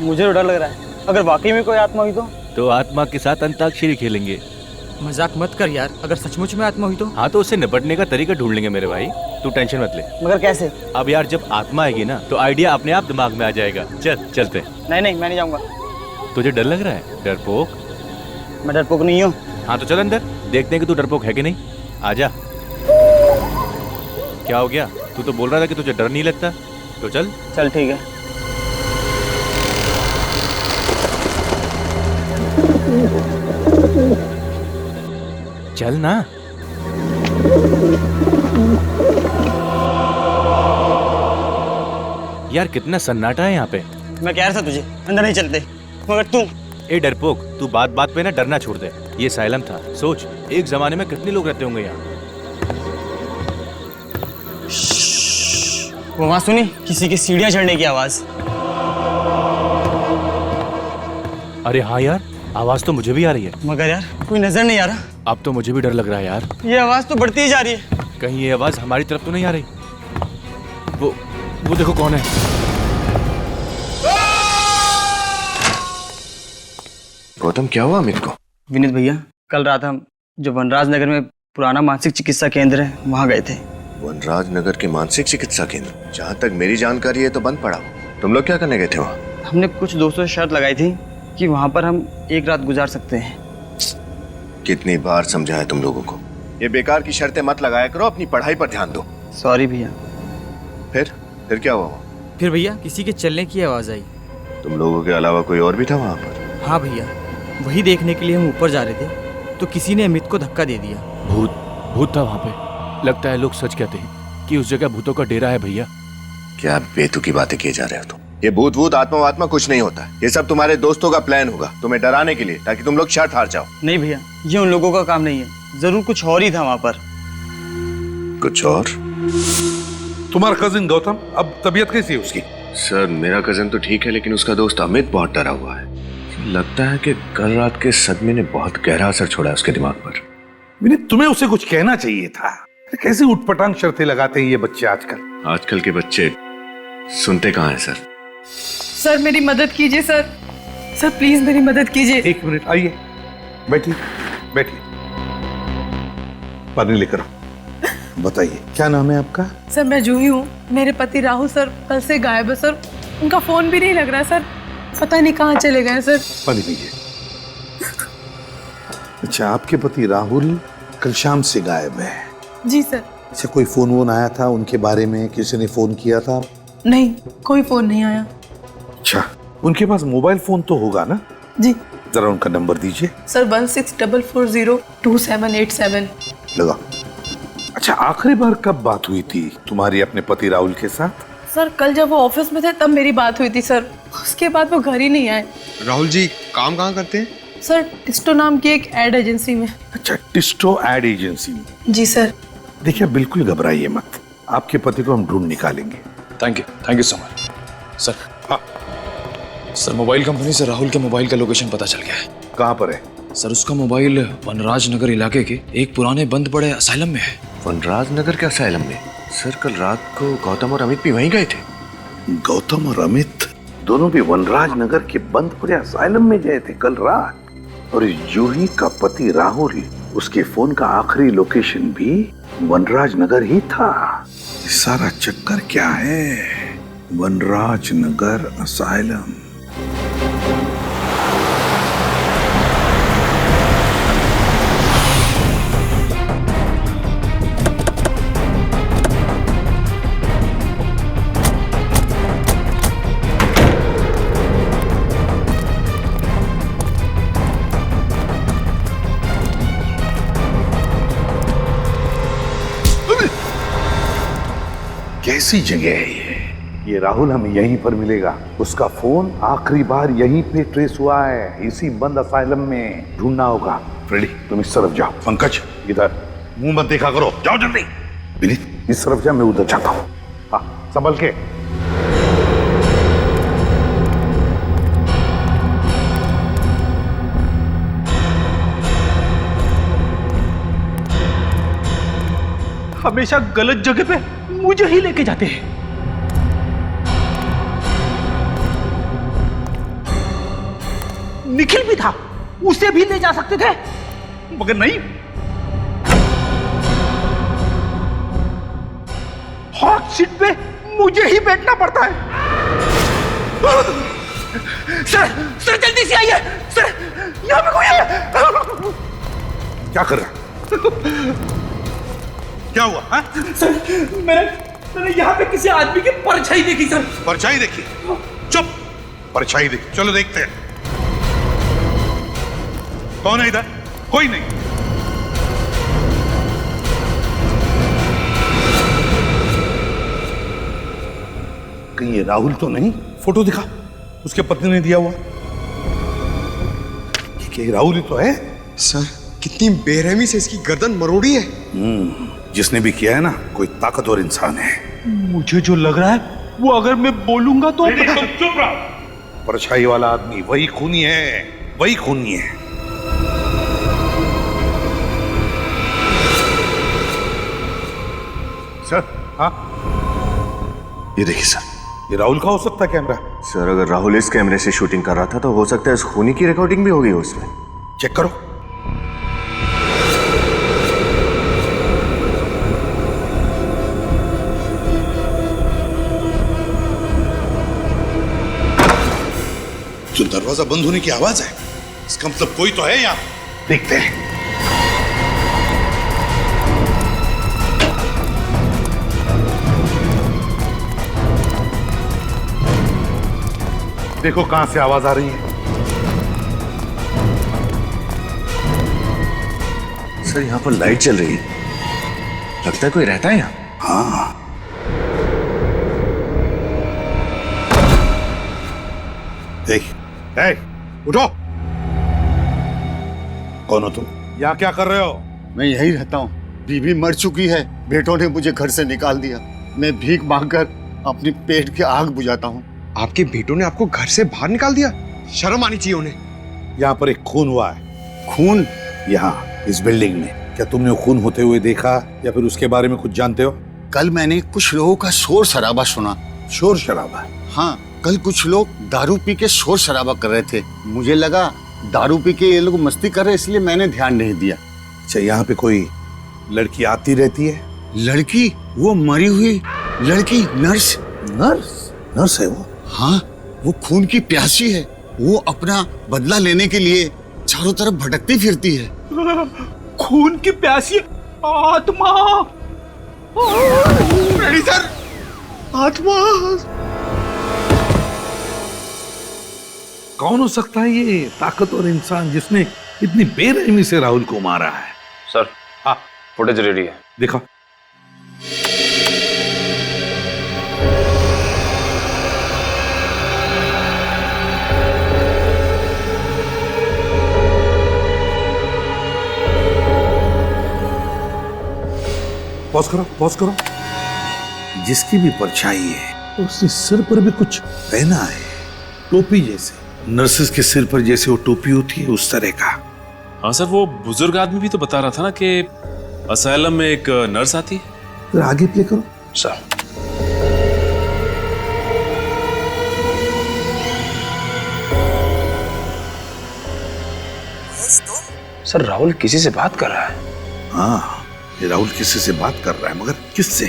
मुझे तो डर लग रहा है, अगर वाकई में कोई आत्मा हुई तो आत्मा के साथ अंताक्षरी खेलेंगे। मजाक मत कर यार, अगर सचमुच में आत्मा हुई तो? हाँ तो उससे निपटने का तरीका ढूंढ लेंगे मेरे भाई, तू टेंशन मत ले। मगर कैसे? अब यार जब आत्मा आएगी ना तो आइडिया अपने आप दिमाग में आ जाएगा। चलते। नहीं मैं नहीं जाऊंगा। तुझे डर लग रहा है? डरपोक? मैं डरपोक नहीं हूँ। हाँ तो चल अंदर, देखते हैं कि तू डरपोक है कि नहीं। आजा। क्या हो गया? तू तो बोल रहा था कि तुझे डर नहीं लगता। तो चल ठीक है। चल ना। यार कितना सन्नाटा है यहाँ पे। मैं कह रहा था तुझे अंदर नहीं चलते, मगर तू। ए डरपोक, तू बात बात पे ना डरना छोड़ दे। ये साइलम था, सोच एक जमाने में कितने लोग रहते होंगे यहाँ। वो आवाज सुनी? किसी की सीढ़ियां चढ़ने की आवाज। अरे हाँ यार, आवाज तो मुझे भी आ रही है। मगर यार कोई नजर नहीं आ रहा। अब तो मुझे भी डर लग रहा है यार। ये आवाज तो बढ़ती ही जा रही है। कहीं ये आवाज हमारी तरफ तो नहीं आ रही? वो देखो कौन है। गौतम क्या हुआ अमित को? विनीत भैया, कल रात हम जो वनराज नगर में पुराना मानसिक चिकित्सा केंद्र है वहाँ गए थे। वनराज नगर के मानसिक चिकित्सा केंद्र? जहाँ तक मेरी जानकारी है तो बंद पड़ा। तुम लोग क्या करने गए थे वहाँ? हमने कुछ दोस्तों से शर्त लगाई थी कि वहाँ पर हम एक रात गुजार सकते हैं। कितनी बार समझाया तुम लोगों को, ये बेकार की शर्तें मत लगाया करो, अपनी पढ़ाई पर ध्यान दो। सॉरी भैया। फिर क्या हुआ? फिर भैया किसी के चलने की आवाज आई। तुम लोगों के अलावा कोई और भी था वहाँ पर? हाँ भैया, वही देखने के लिए हम ऊपर जा रहे थे तो किसी ने अमित को धक्का दे दिया। भूत था वहाँ पे। लगता है लोग सच कहते हैं कि उस जगह भूतों का डेरा है भैया। क्या बेतुकी बातें किए जा रहे हो तुम? ये भूत आत्मा कुछ नहीं होता। ये सब तुम्हारे दोस्तों का प्लान होगा तुम्हें डराने के लिए, ताकि तुम लोग शर्त हार जाओ। नहीं भैया, ये उन लोगों का काम नहीं है। जरूर कुछ और ही था वहाँ पर। कुछ और? तुम्हारा कजिन गौतम, अब तबीयत कैसी है उसकी? सर मेरा कजिन तो ठीक है, लेकिन उसका दोस्त अमित बहुत डरा हुआ है। लगता है कि कल रात के सदमे ने बहुत गहरा असर छोड़ा है उसके दिमाग पर। विनीत, तुम्हें उसे कुछ कहना चाहिए था। कैसे उठपटांग शर्तें लगाते हैं ये बच्चे आजकल। आजकल के बच्चे सुनते कहाँ हैं सर। सर मेरी मदद कीजिए सर प्लीज मेरी मदद कीजिए। एक मिनट, आइए बैठिए। पानी लेकर आओ। बताइए क्या नाम है आपका? सर मैं जूही हूँ। मेरे पति राहुल सर कल से गायब है सर। उनका फोन भी नहीं लग रहा सर, पता नहीं कहाँ चले गए सर। पानी पीजिए। अच्छा, आपके पति राहुल कल शाम से गायब है? जी सर। अच्छा, कोई फोन वोन आया था उनके बारे में? किसी ने फोन किया था? नहीं, कोई फोन नहीं आया। अच्छा, उनके पास मोबाइल फोन तो होगा ना? जी। जरा उनका नंबर दीजिए। सर 1644028787। लगा। अच्छा, आखिरी बार कब बात हुई थी तुम्हारी अपने पति राहुल के साथ? सर कल जब वो ऑफिस में थे तब मेरी बात हुई थी सर। उसके बाद वो घर ही नहीं आए। राहुल जी काम कहाँ करते हैं? सर टिस्टो नाम की एक एड एजेंसी में। अच्छा, टिस्टो एड एजेंसी में? जी सर। देखिए बिल्कुल घबराइए मत, आपके पति को हम ढूंढ निकालेंगे। Thank you so much sir. हाँ सर, मोबाइल कंपनी से राहुल के मोबाइल का लोकेशन पता चल गया है। कहाँ पर है? सर उसका मोबाइल वनराज नगर इलाके के एक पुराने बंद पड़े असाइलम में है। वनराज नगर के असाइलम में? सर कल रात को गौतम और अमित भी वहीं गए थे। गौतम और अमित दोनों भी वनराज नगर के बंद पड़े असाइलम में गए थे कल रात। और जूही का पति राहुल, उसके फोन का आखिरी लोकेशन भी वनराज नगर ही था। सारा चक्कर क्या है? वनराज नगर असाइलम। कैसी जगह है ये राहुल हमें यहीं पर मिलेगा। उसका फोन आखिरी बार यहीं पे ट्रेस हुआ है, इसी बंद असाइलम में। ढूंढना होगा। फ्रेडी तुम इस तरफ जाओ। पंकज इधर, मुंह मत देखा करो, जाओ जल्दी। विनीत इस तरफ जा, मैं उधर जाता हूँ। हाँ संभल के। हमेशा गलत जगह पे मुझे ही लेके जाते हैं। निखिल भी था, उसे भी ले जा सकते थे, मगर नहीं। हॉट सीट पे मुझे ही बैठना पड़ता है। सर जल्दी से आइए सर, यहाँ पे कोई है। क्या कर रहा? क्या हुआ? हाँ? सर मैंने यहाँ पे किसी आदमी की परछाई देखी सर। परछाई देखी? चुप! परछाई देखी, चलो देखते हैं कौन है इधर। कोई नहीं। कहीं ये राहुल तो नहीं? फोटो दिखा, उसके पत्नी ने दिया हुआ। ये राहुल ही तो है। सर कितनी बेरहमी से इसकी गर्दन मरोड़ी है। जिसने भी किया है ना, कोई ताकतवर इंसान है। मुझे जो लग रहा है वो अगर मैं बोलूंगा तो चुप रहो। परछाई वाला आदमी वही खूनी है, वही खूनी है। सर। हाँ, ये देखिए सर। ये राहुल का हो सकता है कैमरा। सर अगर राहुल इस कैमरे से शूटिंग कर रहा था तो हो सकता है इस खूनी की रिकॉर्डिंग भी होगी उसमें। चेक करो। जो दरवाजा बंद होने की आवाज है, इसका मतलब कोई तो है यहाँ। देखते हैं। देखो कहां से आवाज आ रही है। सर यहाँ पर लाइट चल रही है, लगता है कोई रहता है यहाँ। हाँ, उठो। कौन हो तुम? यहाँ क्या कर रहे हो? मैं यही रहता हूँ। बीवी मर चुकी है, बेटों ने मुझे घर से निकाल दिया। मैं भीख मांगकर अपनी पेट की आग बुझाता हूँ। आपके बेटों ने आपको घर से बाहर निकाल दिया? शर्म आनी चाहिए उन्हें। यहाँ पर एक खून हुआ है। खून? यहाँ इस बिल्डिंग में। क्या तुमने वो खून होते हुए देखा या फिर उसके बारे में कुछ जानते हो? कल मैंने कुछ लोगों का शोर शराबा सुना। शोर शराबा? हाँ, कल कुछ लोग दारू पी के शोर शराबा कर रहे थे। मुझे लगा दारू पी के ये लोग मस्ती कर रहे, इसलिए मैंने ध्यान नहीं दिया। अच्छा, यहाँ पे कोई लड़की आती रहती है? लड़की? वो मरी हुई लड़की, नर्स। नर्स? नर्स है वो? हाँ, वो खून की प्यासी है। वो अपना बदला लेने के लिए चारों तरफ भटकती फिरती है। खून की प्यासी आत्मा। सर, आत्मा। कौन हो सकता है ये ताकतवर इंसान जिसने इतनी बेरहमी से राहुल को मारा है? सर हाँ, फुटेज रेडी है, देखो। पॉज करो, पॉज करो। जिसकी भी परछाई है उसने सिर पर भी कुछ पहना है, टोपी जैसे। नर्सेस के सिर पर जैसे वो टोपी होती है, उस तरह का। हाँ सर, वो बुजुर्ग आदमी भी तो बता रहा था ना कि असाइलम में एक नर्स आती है। फिर आगे प्ले करो। सर सर राहुल किसी से बात कर रहा है। हाँ, ये राहुल किसी से बात कर रहा है, मगर किससे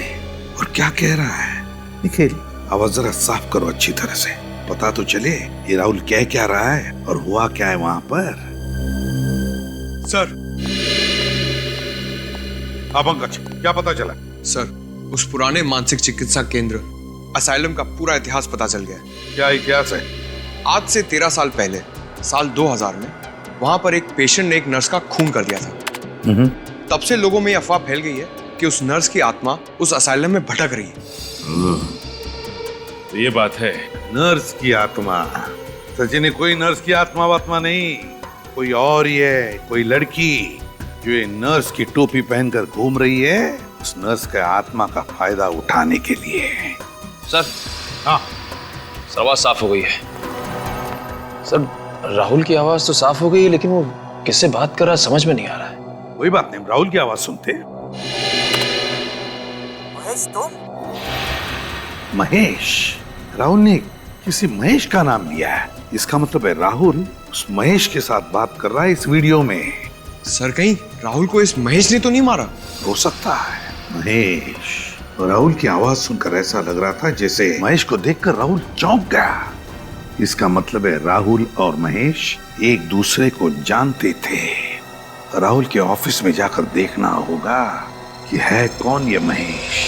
और क्या कह रहा है? निखिल, आवाज जरा साफ करो अच्छी तरह से, पता तो चले ये राहुल कह क्या रहा है और हुआ क्या है वहां पर। सर। हाँ पंकज, क्या पता चला? सर, उस पुराने मानसिक चिकित्सा केंद्र असाइलम का पूरा इतिहास पता चल गया। क्या इतिहास है? आज से 13 साल पहले, साल 2000 में वहां पर एक पेशेंट ने एक नर्स का खून कर दिया था। तब से लोगों में यह अफवाह फैल गई है कि उस नर्स की आत्मा उस असाइलम में भटक रही है। तो ये बात है। नर्स की आत्मा? सचिन, कोई नर्स की आत्मा वात्मा नहीं, कोई और ही है, कोई लड़की जो ये नर्स की टोपी पहनकर घूम रही है, उस नर्स के आत्मा का फायदा उठाने के लिए। सर। हाँ सर, आवाज साफ हो गई है। सर राहुल की आवाज तो साफ हो गई है, लेकिन वो किससे बात कर रहा है समझ में नहीं आ रहा है। कोई बात नहीं, राहुल की आवाज सुनते। महेश, तुम? महेश? राहुल ने किसी महेश का नाम लिया है, इसका मतलब है राहुल उस महेश के साथ बात कर रहा है इस वीडियो में। सर कहीं राहुल को इस महेश ने तो नहीं मारा? हो सकता है। महेश, राहुल की आवाज सुनकर ऐसा लग रहा था जैसे महेश को देखकर राहुल चौंक गया। इसका मतलब है राहुल और महेश एक दूसरे को जानते थे। राहुल के ऑफिस में जाकर देखना होगा कि है कौन ये महेश।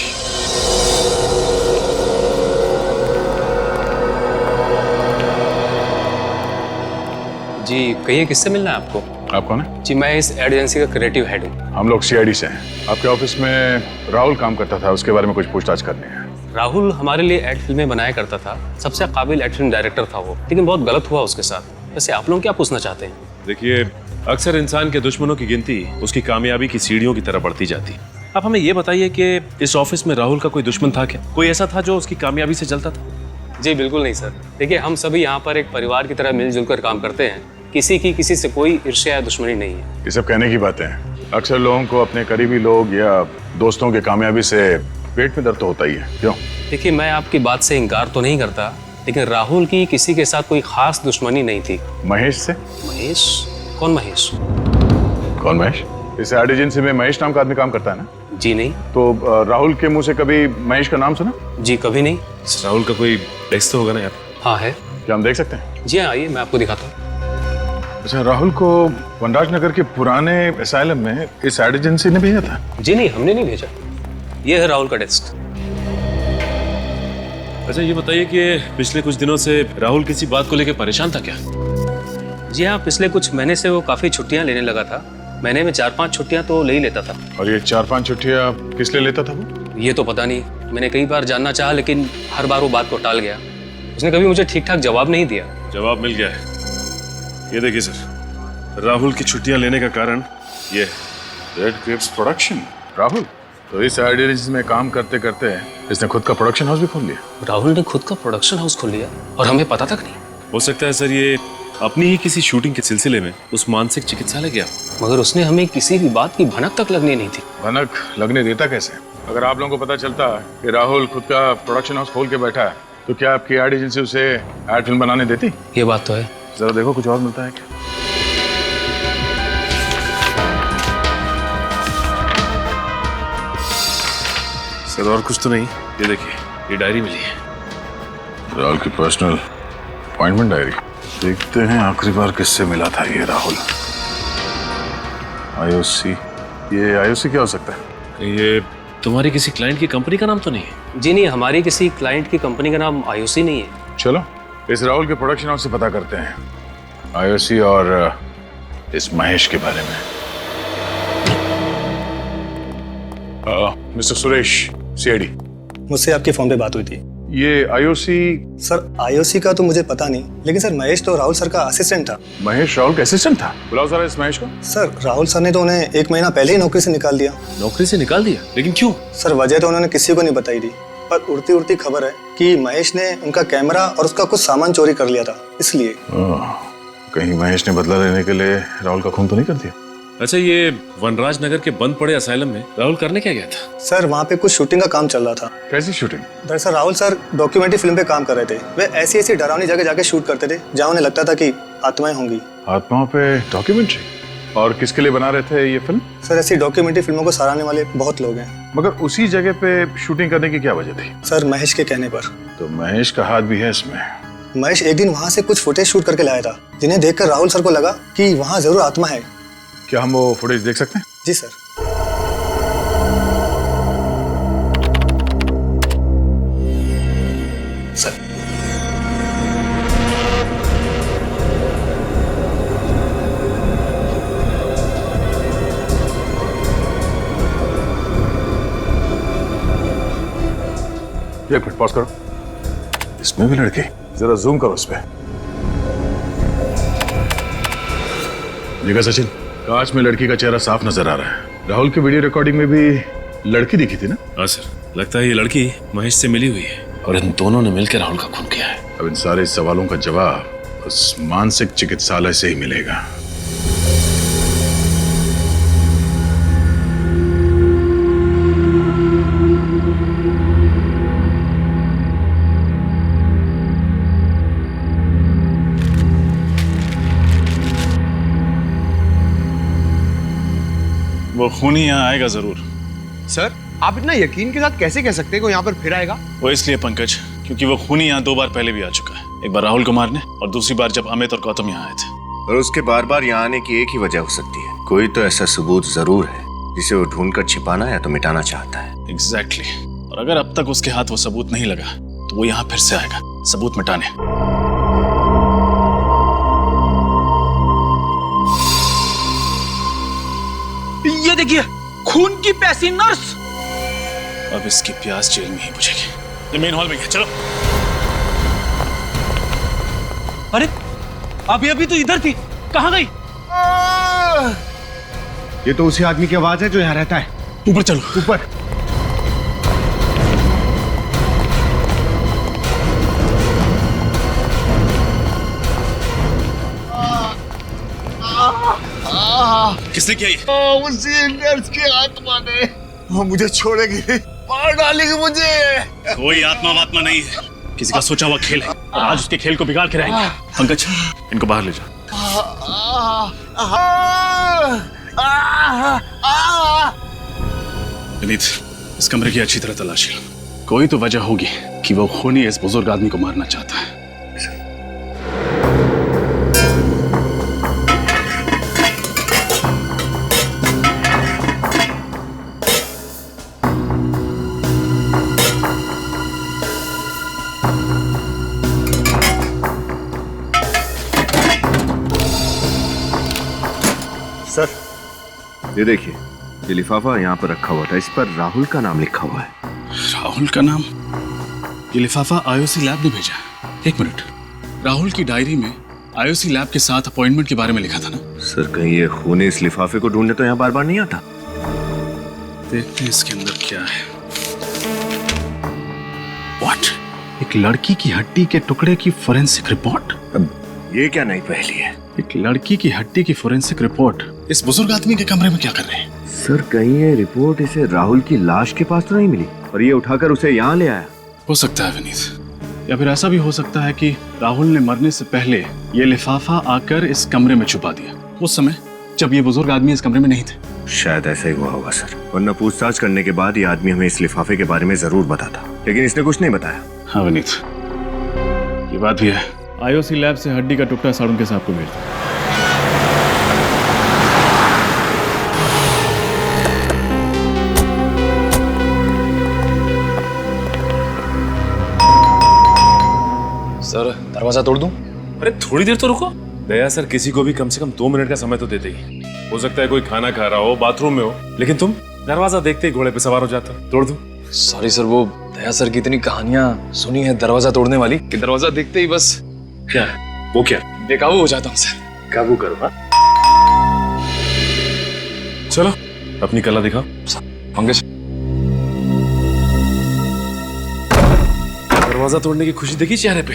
जी कहिए, किससे मिलना है आपको? आप कौन है? जी मैं इस एड एजेंसी का क्रिएटिव हेड हूँ। हम लोग सीआईडी से हैं। आपके ऑफिस में राहुल काम करता था, उसके बारे में कुछ पूछताछ करनी है। राहुल हमारे लिए एड फिल्में बनाया करता था, सबसे काबिल एड फिल्म डायरेक्टर था वो, लेकिन बहुत गलत हुआ उसके साथ। वैसे आप लोग क्या पूछना चाहते हैं? देखिए, अक्सर इंसान के दुश्मनों की गिनती उसकी कामयाबी की सीढ़ियों की तरह बढ़ती जाती है। आप हमें ये बताइए कि इस ऑफिस में राहुल का कोई दुश्मन था क्या? कोई ऐसा था जो उसकी कामयाबी से जलता था? जी बिल्कुल नहीं सर। देखिए, हम सभी यहाँ पर एक परिवार की तरह मिलजुल कर काम करते हैं। किसी की किसी से कोई ईर्ष्या या दुश्मनी नहीं है। ये सब कहने की बातें हैं। अक्सर लोगों को अपने करीबी लोग या दोस्तों के कामयाबी से पेट में दर्द तो होता ही है, क्यों? देखिए, मैं आपकी बात से इनकार तो नहीं करता, लेकिन राहुल की किसी के साथ कोई खास दुश्मनी नहीं थी। महेश से? महेश? कौन महेश? कौन महेश? इस एड एजेंसी में महेश नाम का आदमी काम करता है ना? जी नहीं। तो राहुल के मुंह से कभी महेश का नाम सुना? जी कभी नहीं। राहुल का कोई डेस्क तो होगा ना यार? हाँ है। क्या हम देख सकते हैं? जी हाँ, आइए मैं आपको दिखाता हूँ। अच्छा, राहुल को वनराज नगर के पुराने असाइलम में इस एड एजेंसी ने भेजा था? जी नहीं, हमने नहीं भेजा। ये है राहुल का डेस्क। अच्छा ये बताइए कि पिछले कुछ दिनों से राहुल किसी बात को लेकर परेशान था क्या? जी हाँ, पिछले कुछ महीने से वो काफी छुट्टियां लेने लगा था। महीने में 4-5 छुट्टियां तो ले ही लेता था। और ये 4-5 छुट्टियां किस लिए लेता था वो? ये तो पता नहीं। मैंने कई बार जानना चाहा, लेकिन हर बार वो बात को टाल गया। उसने कभी मुझे ठीक ठाक जवाब नहीं दिया। जवाब मिल गया है। ये देखिए सर, राहुल की छुट्टियां लेने का कारण ये रेड ग्रेप्स प्रोडक्शन। राहुल तो इस एड एजेंसी में काम करते करते इसने खुद का प्रोडक्शन हाउस भी खोल लिया। राहुल ने खुद का प्रोडक्शन हाउस खोल लिया और हमें पता तक नहीं। हो सकता है सर ये अपनी ही किसी शूटिंग के सिलसिले में उस मानसिक चिकित्सालय गया, मगर उसने हमें किसी भी बात की भनक तक लगने नहीं थी। भनक लगने देता कैसे? अगर आप लोगों को पता चलता कि राहुल खुद का प्रोडक्शन हाउस खोल के बैठा है, तो क्या आपकी एड एजेंसी उसे एड फिल्म बनाने देती? ये बात तो है। जरा देखो कुछ और मिलता है क्या? सर और कुछ तो नहीं। ये देखिए, ये डायरी मिली है। राहुल की पर्सनल अपॉइंटमेंट डायरी। देखते हैं आखिरी बार किससे मिला था ये राहुल। आईओसी। ये आईओसी क्या हो सकता है? ये तुम्हारी किसी क्लाइंट की कंपनी का नाम तो नहीं है? जी नहीं, हमारी किसी क्लाइंट की कंपनी का नाम आईओसी नहीं है। चलो इस राहुल के प्रोडक्शन हाउस से पता करते हैं आईओसी और इस महेश के बारे में। Mister Suresh, CID. मुझसे आपके फोन पे बात हुई थी। ये आईओसी? सर आईओसी का तो मुझे पता नहीं, लेकिन सर महेश तो राहुल सर का असिस्टेंट था। महेश राहुल का असिस्टेंट था? बुलाओ जरा इस महेश को। सर राहुल सर ने तो उन्हें 1 महीना पहले ही नौकरी से निकाल दिया। नौकरी से निकाल दिया? लेकिन क्यों? सर वजह तो उन्होंने किसी को नहीं बताई थी, पर उड़ती उड़ती खबर है कि महेश ने उनका कैमरा और उसका कुछ सामान चोरी कर लिया था, इसलिए। कहीं महेश ने बदला लेने के लिए राहुल का खून तो नहीं कर दिया? अच्छा, ये वनराज नगर के बंद पड़े असाइलम में राहुल करने क्या गया था? सर वहाँ पे कुछ शूटिंग का काम चल रहा था। कैसी शूटिंग? दरअसल राहुल सर डॉक्यूमेंट्री फिल्म पे काम कर रहे थे। वे ऐसी ऐसी डरावनी जगह जाके शूट करते थे जहाँ उन्हें लगता था कि आत्माएं होंगी। आत्माओं पे डॉक्यूमेंट्री? और किसके लिए बना रहे थे ये फिल्म? सर ऐसी डॉक्यूमेंट्री फिल्मों को सराहने वाले बहुत लोग हैं। मगर उसी जगह पे शूटिंग करने की क्या वजह थी? सर महेश के कहने पर। तो महेश का हाथ भी है इसमें? महेश एक दिन वहाँ से कुछ फुटेज शूट करके लाया था, जिन्हें देखकर राहुल सर को लगा कि वहाँ जरूर आत्मा है। क्या हम वो फुटेज देख सकते हैं? जी सर। सर एक मिनट पॉज करो। इसमें भी लड़की? जरा जूम करो इस पे। देखा सचिन, कांच में लड़की का चेहरा साफ नजर आ रहा है। राहुल की वीडियो रिकॉर्डिंग में भी लड़की दिखी थी ना? हाँ सर, लगता है ये लड़की महेश से मिली हुई है और इन दोनों ने मिलकर राहुल का खून किया है। अब इन सारे सवालों का जवाब उस मानसिक चिकित्सालय से ही मिलेगा। वो खूनी यहाँ आएगा जरूर। सर आप इतना यकीन के साथ कैसे कह सकते हैं कि वो यहाँ पर फिर आएगा? वो इसलिए पंकज, क्योंकि वो खूनी यहाँ 2 बार पहले भी आ चुका है। एक बार राहुल को मारने और दूसरी बार जब अमित और गौतम यहाँ आए थे। और उसके बार बार यहाँ आने की एक ही वजह हो सकती है, कोई तो ऐसा सबूत जरूर है जिसे वो ढूंढकर छिपाना या तो मिटाना चाहता है। एग्जैक्टली। और अगर अब तक उसके हाथ वो सबूत नहीं लगा तो वो यहाँ फिर से आएगा सबूत मिटाने। ये देखिए, खून की प्यासी नर्स। अब इसकी प्यास जेल में ही बुझेगी। ये मेन हॉल में है, चलो। अरे अभी तो इधर थी, कहाँ गई? ये तो उसी आदमी की आवाज है जो यहाँ रहता है। ऊपर चलो, ऊपर। किसने किया ये? उसी नर्स की आत्मा ने। वो मुझे छोड़ेगी, मार डालेगी मुझे। कोई आत्मा वात्मा नहीं है, किसी का सोचा हुआ खेल है और आज उसके खेल को बिगाड़ के रहेंगे। पंकज, इनको बाहर ले जाओ। विनीत, इस कमरे की अच्छी तरह तलाशी लो। कोई तो वजह होगी कि वो खूनी इस बुजुर्ग आदमी को मारना चाहता है। सर, ये देखिए, ये लिफाफा यहाँ पर रखा हुआ था, इस पर राहुल का नाम लिखा हुआ है। राहुल का नाम? ये लिफाफा आईओसी लैब ने भेजा। एक मिनट, राहुल की डायरी में आईओसी लैब के साथ अपॉइंटमेंट के बारे में लिखा था ना? सर, कहीं ये खूनी इस लिफाफे को ढूंढने तो यहाँ बार बार नहीं आता? देखते हैं इसके अंदर क्या है। What? एक लड़की की हड्डी के टुकड़े की फोरेंसिक रिपोर्ट? अब ये क्या नई पहेली है? एक लड़की की हड्डी की फोरेंसिक रिपोर्ट इस बुजुर्ग आदमी के कमरे में क्या कर रहे हैं? सर, कहीं ये रिपोर्ट इसे राहुल की लाश के पास तो नहीं मिली और ये उठाकर उसे यहाँ ले आया? हो सकता है विनीत, या फिर ऐसा भी हो सकता है कि राहुल ने मरने से पहले ये लिफाफा आकर इस कमरे में छुपा दिया, उस समय जब ये बुजुर्ग आदमी इस कमरे में नहीं थे। शायद ऐसा ही हुआ होगा सर, वरना पूछताछ करने के बाद ये आदमी हमें इस लिफाफे के बारे में जरूर बताता, लेकिन इसने कुछ नहीं बताया। हाँ विनीत, ये बात भी है। आईओसी लैब से हड्डी का टुकड़ा साड़ू के साहब को भेज दो। सर, दरवाजा तोड़ दूं? अरे थोड़ी देर तो रुको। दया सर, किसी को भी कम से कम 2 मिनट का समय तो देते ही। हो सकता है कोई खाना खा रहा हो, बाथरूम में हो, लेकिन तुम दरवाजा देखते ही घोड़े पे सवार हो जाते हो। तोड़ दूं? सॉरी सर, वो दया सर की इतनी कहानियां सुनी है दरवाजा तोड़ने वाली कि दरवाजा देखते ही बस क्या वो क्या बेकाबू हो जाता हूँ सर। काबू करो। हाँ, चलो अपनी कला दिखाओ। पंकज, दरवाजा तोड़ने की खुशी देखी चेहरे पे।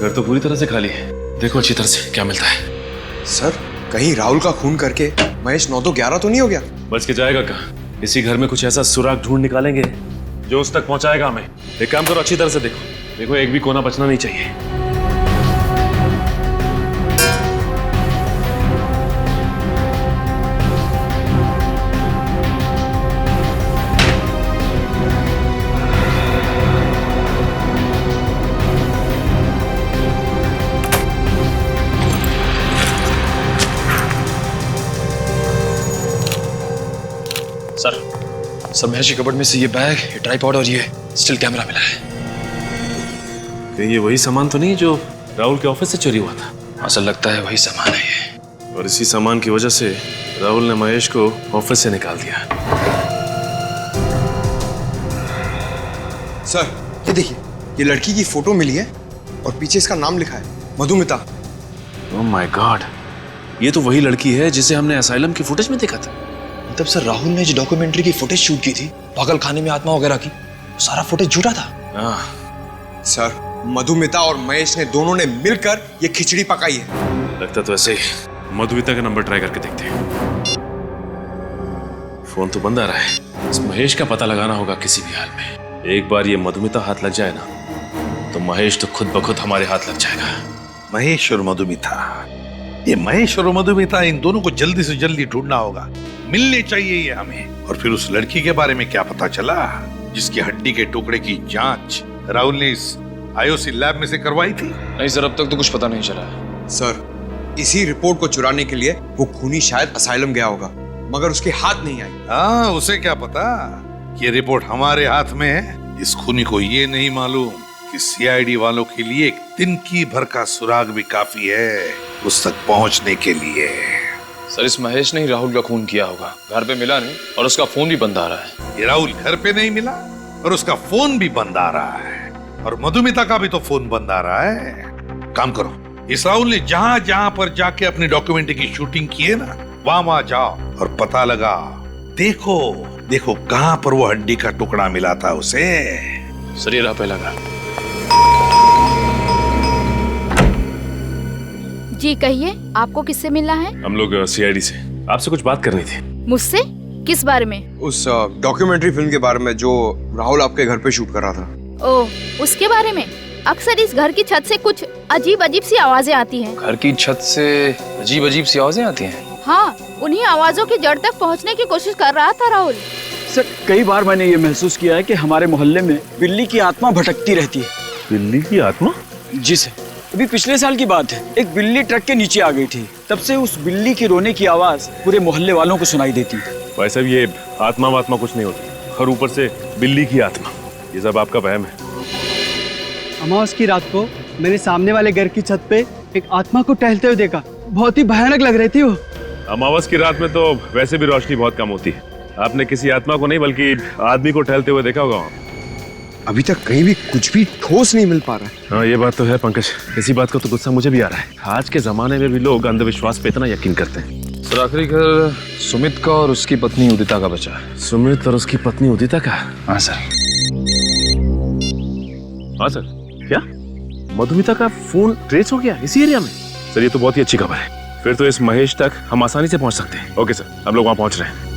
घर तो पूरी तरह से खाली है, देखो अच्छी तरह से क्या मिलता है। सर, कहीं राहुल का खून करके महेश 9 तो 11 तो नहीं हो गया? बच के जाएगा कहाँ? इसी घर में कुछ ऐसा सुराग ढूंढ निकालेंगे जो उस तक पहुंचाएगा हमें। एक काम करो, अच्छी तरह से देखो, एक भी कोना बचना नहीं चाहिए। सर महेश की कबड़ में से ये बैग, ये ट्राइपॉड और ये स्टिल कैमरा मिला है। ये वही सामान तो नहीं जो राहुल के ऑफिस से चोरी हुआ था? असल लगता है वही सामान है ये। और इसी सामान की वजह से राहुल ने महेश को ऑफिस से निकाल दिया। सर, ये देखिए, ये लड़की की फोटो मिली है और पीछे इसका नाम लिखा है, मधुमिता। ओह माय गॉड, ये तो वही लड़की है जिसे हमने असाइलम की फुटेज में देखा था। मतलब सर, राहुल ने जो डॉक्यूमेंट्री की फुटेज शूट की थी पागल खाने में आत्मा वगैरह की, सारा फुटेज झूठा था। सर, मधुमिता और महेश ने दोनों ने मिलकर ये खिचड़ी पकाई है। लगता तो ऐसे ही। मधुमिता का नंबर ट्राई करके देखते हैं। फोन तो बंद आ रहा है। इस महेश का पता लगाना होगा किसी भी हाल में। एक बार ये मधुमिता हाथ लग जाए ना तो महेश तो खुद ब खुद हमारे हाथ लग जाएगा। महेश और मधुमिता ये महेश और मधुमिता, इन दोनों को जल्दी से जल्दी ढूंढना होगा। मिलने चाहिए ये हमें। और फिर उस लड़की के बारे में क्या पता चला जिसकी हड्डी के टुकड़े की जांच राहुल ने इस आईओसी लैब में से करवाई थी? नहीं सर, अब तक तो कुछ पता नहीं चला। सर, इसी रिपोर्ट को चुराने के लिए वो खूनी शायद असाइलम गया होगा, मगर उसके हाथ नहीं आई। हाँ, उसे क्या पता कि ये रिपोर्ट हमारे हाथ में है। इस खूनी को ये नहीं मालूम कि सीआईडी वालों के लिए एक तिनकी भर का सुराग भी काफी है उस तक पहुंचने के लिए। सर, इस महेश ने ही राहुल का खून किया होगा। घर पे मिला नहीं और उसका फोन भी बंद आ रहा है। ये राहुल घर पे नहीं मिला और उसका फोन भी बंद आ रहा है, और मधुमिता का भी तो फोन बंद आ रहा है। काम करो, इस राहुल ने जहां जहां पर जाके अपनी डॉक्यूमेंट्री की शूटिंग की है ना, वहां जाओ और पता लगा। देखो देखो कहां पर वो हड्डी का टुकड़ा मिला था उसे। सर, ये रहा पहला घर। जी कहिए, आपको किससे मिलना है? हम लोग सीआईडी से आपसे कुछ बात करनी थी। मुझसे? किस बारे में? उस डॉक्यूमेंट्री फिल्म के बारे में जो राहुल आपके घर पे शूट कर रहा था। ओह, उसके बारे में? अक्सर इस घर की छत से कुछ अजीब अजीब सी आवाजें आती हैं। घर की छत से अजीब अजीब सी आवाजें आती हैं? हाँ, उन्हीं आवाजों की जड़ तक पहुंचने की कोशिश कर रहा था राहुल। सर, कई बार मैंने ये महसूस किया है कि हमारे मोहल्ले में बिल्ली की आत्मा भटकती रहती है। बिल्ली की आत्मा? जी सर, अभी पिछले साल की बात है। एक बिल्ली ट्रक के नीचे आ गई थी। तब से उस बिल्ली की रोने की आवाज पूरे मोहल्ले वालों को सुनाई देती है। वैसे भी ये आत्मा वात्मा कुछ नहीं होती, और ऊपर से बिल्ली की आत्मा, ये सब आपका वहम है। अमावस की रात को मैंने सामने वाले घर की छत पे एक आत्मा को टहलते हुए देखा। बहुत ही भयानक लग रही थी वो। अमावस की रात में तो वैसे भी रोशनी बहुत कम होती है। आपने किसी आत्मा को नहीं बल्कि आदमी को टहलते हुए देखा होगा वहाँ। अभी तक कहीं भी कुछ भी ठोस नहीं मिल पा रहा है। हाँ, ये बात तो है पंकज। इसी बात का तो गुस्सा मुझे भी आ रहा है। आज के जमाने में भी लोग अंधविश्वास पे इतना यकीन करते हैं। सर, आखिरी घर सुमित का और उसकी पत्नी उदिता का बचा है। सुमित और उसकी पत्नी उदिता का? हाँ सर। हाँ सर, क्या मधुमिता का फोन ट्रेस हो गया इसी एरिया में? सर, ये तो बहुत ही अच्छी खबर है। फिर तो इस महेश तक हम आसानी से पहुंच सकते हैं। ओके सर, हम लोग वहां पहुंच रहे हैं।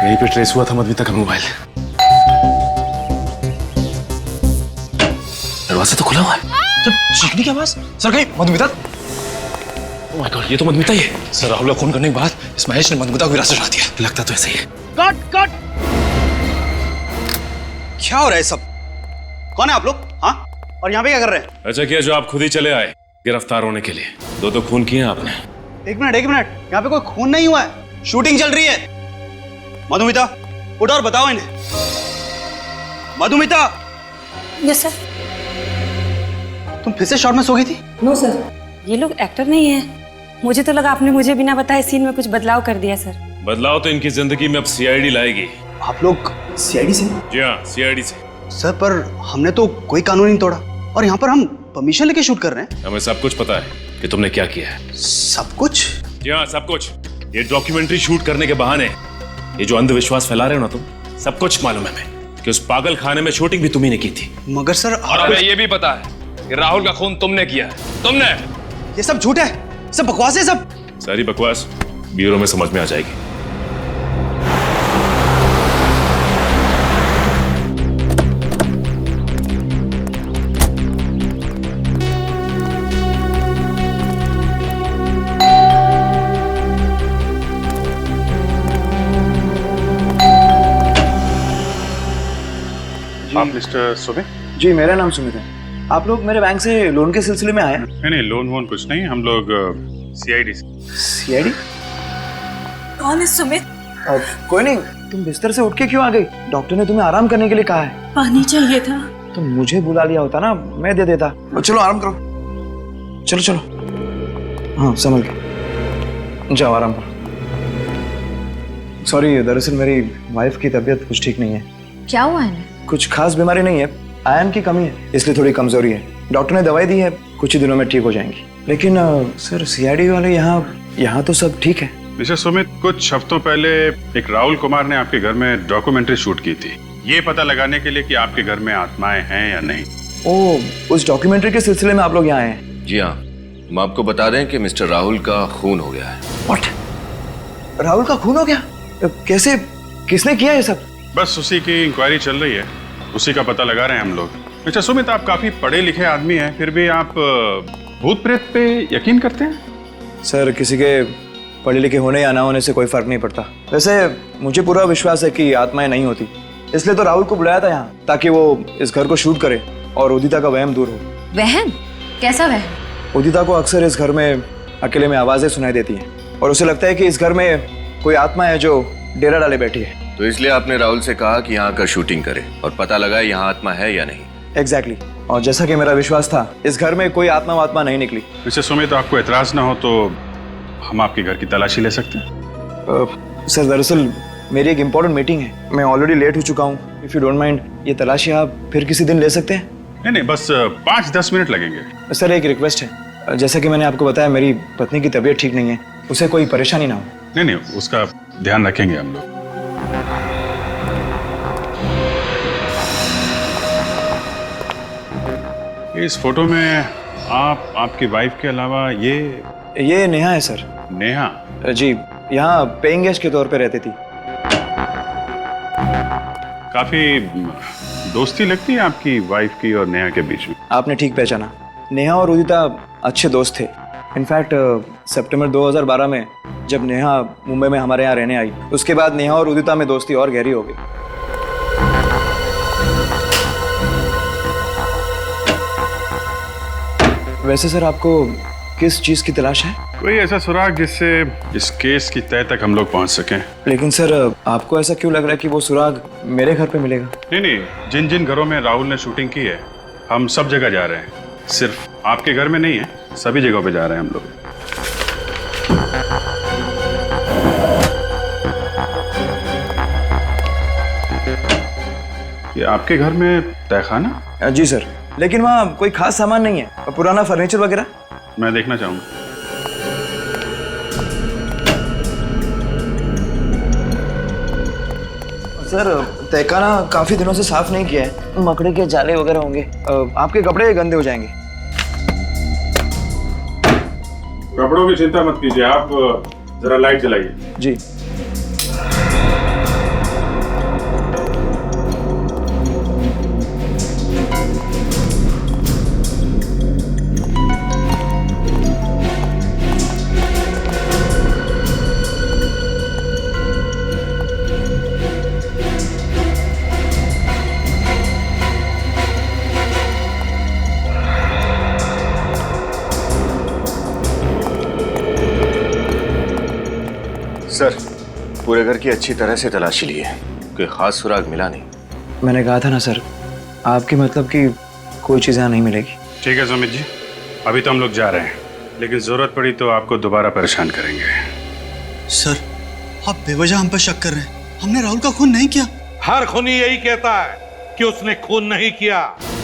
यहीं पे ट्रेस हुआ था मधुमिता का मोबाइल। दरवाजा तो खुला हुआ है। सर, चीखने की आवाज। सर, कहीं मधुमिता? ओह माय गॉड, ये तो मधुमिता ही है। सर, राहुल का खून करने के बाद इस महेश ने मधुमिता को हिरासत में रख दिया। लगता तो ऐसा ही है। Cut cut. क्या हो रहा है सब? कौन है आप लोग? हाँ, और यहाँ पे क्या कर रहे हैं? अच्छा किया जो आप खुद ही चले आए गिरफ्तार होने के लिए। दो तो खून किए आपने। एक मिनट, यहाँ पे कोई खून नहीं हुआ है, शूटिंग चल रही है। मधुमिता, उठ और बताओ इन्हें। मधुमिता! Yes sir. तुम फिर से शॉट में सो गई थी? नो सर, ये लोग एक्टर नहीं है। मुझे तो लगा आपने मुझे बिना बताए सीन में कुछ बदलाव कर दिया सर। बदलाव तो इनकी जिंदगी में अब सीआईडी लाएगी। आप लोग सीआईडी से? जी हाँ, सीआईडी से। सर, पर हमने तो कोई कानून नहीं तोड़ा, और यहाँ पर हम परमिशन लेके शूट कर रहे हैं। हमें सब कुछ पता है कि तुमने क्या किया है। सब कुछ? जी हाँ, सब कुछ। ये डॉक्यूमेंट्री शूट करने के बहाने ये जो अंधविश्वास फैला रहे हो ना तुम, सब कुछ मालूम है हमें कि उस पागल खाने में शूटिंग भी तुम्ही ने की थी। मगर सर, और हमें ये भी पता है कि राहुल का खून तुमने किया है। तुमने। ये सब झूठ है, सब बकवास है। सब सारी बकवास ब्यूरो में समझ में आ जाएगी। आप मिस्टर सुमित? जी, मेरा नाम सुमित है। आप लोग मेरे बैंक से लोन के सिलसिले में आए? नहीं, लोन वोन कुछ नहीं। हम लोग सीआईडी से। सीआईडी? कौन है सुमित? कोई नहीं, तुम बिस्तर से उठ के क्यों आ गई? डॉक्टर ने तुम्हें आराम करने के लिए कहा है। पानी चाहिए था। तो मुझे बुला लिया होता ना, मैं दे देता। चलो आराम करो, चलो चलो। हाँ, संभल के जाओ, आराम करो। सॉरी, दरअसल मेरी वाइफ की तबीयत कुछ ठीक नहीं है। क्या हुआ है? कुछ खास बीमारी नहीं है, आयरन की कमी है, इसलिए थोड़ी कमजोरी है। डॉक्टर ने दवाई दी है, कुछ ही दिनों में ठीक हो जाएंगी। लेकिन सर, सीआईडी वाले यहाँ तो सब ठीक है। मिस्टर सुमित, कुछ हफ्तों पहले एक राहुल कुमार ने आपके घर में डॉक्यूमेंट्री शूट की थी, ये पता लगाने के लिए कि आपके घर में आत्माएं हैं या नहीं। ओह, उस डॉक्यूमेंट्री के सिलसिले में आप लोग यहाँ आए हैं? जी हाँ, हम आपको बता दें कि मिस्टर राहुल का खून हो गया है। What? राहुल का खून हो गया? कैसे? किसने किया ये सब? बस उसी की इंक्वायरी चल रही है। उसी का पता लगा रहे हैं हम लोग। अच्छा सुमित, आप काफी पढ़े लिखे आदमी हैं, फिर भी आप भूत प्रेत पे यकीन करते हैं? सर, किसी के पढ़े लिखे होने या ना होने से कोई फर्क नहीं पड़ता। वैसे मुझे पूरा विश्वास है कि आत्माएं नहीं होती, इसलिए तो राहुल को बुलाया था यहाँ, ताकि वो इस घर को शूट करे और उदिता का वहम दूर हो। वहम? कैसा वहम? उदिता को अक्सर इस घर में अकेले में आवाजें सुनाई देती हैं और उसे लगता है कि इस घर में कोई आत्मा है जो डेरा डाले बैठी है। तो इसलिए आपने राहुल से कहा कि यहाँ आकर शूटिंग करे और पता लगा यहाँ आत्मा है या नहीं। एग्जैक्टली। और जैसा कि मेरा विश्वास था, इस घर में कोई आत्मा नहीं निकली। वैसे सुमित, आपको एतराज ना हो तो हम आपके घर की तलाशी ले सकते हैं? सर, दरअसल मेरी एक इम्पोर्टेंट मीटिंग है, मैं ऑलरेडी लेट हो चुका हूँ। इफ यू डोंट माइंड, ये तलाशी आप फिर किसी दिन ले सकते हैं? नहीं, बस 5-10 मिनट लगेंगे। सर, एक रिक्वेस्ट है, जैसा कि मैंने आपको बताया, मेरी पत्नी की तबीयत ठीक नहीं है, उसे कोई परेशानी ना हो। नहीं, उसका ध्यान रखेंगे हम लोग। इस फोटो में आपकी वाइफ के अलावा ये नेहा है सर। नेहा? जी, यहाँ पेइंग गेस्ट के तौर पे रहती थी। काफी दोस्ती लगती है आपकी वाइफ की और नेहा के बीच में। आपने ठीक पहचाना, नेहा और उदिता अच्छे दोस्त थे। इनफैक्ट सितंबर 2012 में जब नेहा मुंबई में हमारे यहाँ रहने आई, उसके बाद नेहा और उदिता में दोस्ती और गहरी हो गई। वैसे सर, आपको किस चीज की तलाश है? कोई ऐसा सुराग जिससे इस केस की तह तक हम लोग पहुंच सकें। लेकिन सर, आपको ऐसा क्यों लग रहा है कि वो सुराग मेरे घर पे मिलेगा? नहीं, जिन जिन घरों में राहुल ने शूटिंग की है, हम सब जगह जा रहे हैं। सिर्फ आपके घर में नहीं है, सभी जगहों पे जा रहे हैं हम लोग। ये आपके घर में तहखाना? जी सर, लेकिन वहाँ कोई खास सामान नहीं है, पुराना फर्नीचर वगैरह। मैं देखना चाहूंगा। सर, तहखाना काफी दिनों से साफ नहीं किया है, मकड़ी के जाले वगैरह होंगे, आपके कपड़े गंदे हो जाएंगे। कपड़ों की चिंता मत कीजिए, आप जरा लाइट जलाइए। जी। सर, पूरे घर की अच्छी तरह से तलाशी ली है, कोई खास सुराग मिला नहीं। मैंने कहा था ना सर, आपकी मतलब कि कोई चीज़ यहाँ नहीं मिलेगी। ठीक है सुमित जी, अभी तो हम लोग जा रहे हैं, लेकिन जरूरत पड़ी तो आपको दोबारा परेशान करेंगे। सर, आप बेवजह हम पर शक कर रहे हैं। हमने राहुल का खून नहीं किया। हर खूनी यही कहता है कि उसने खून नहीं किया।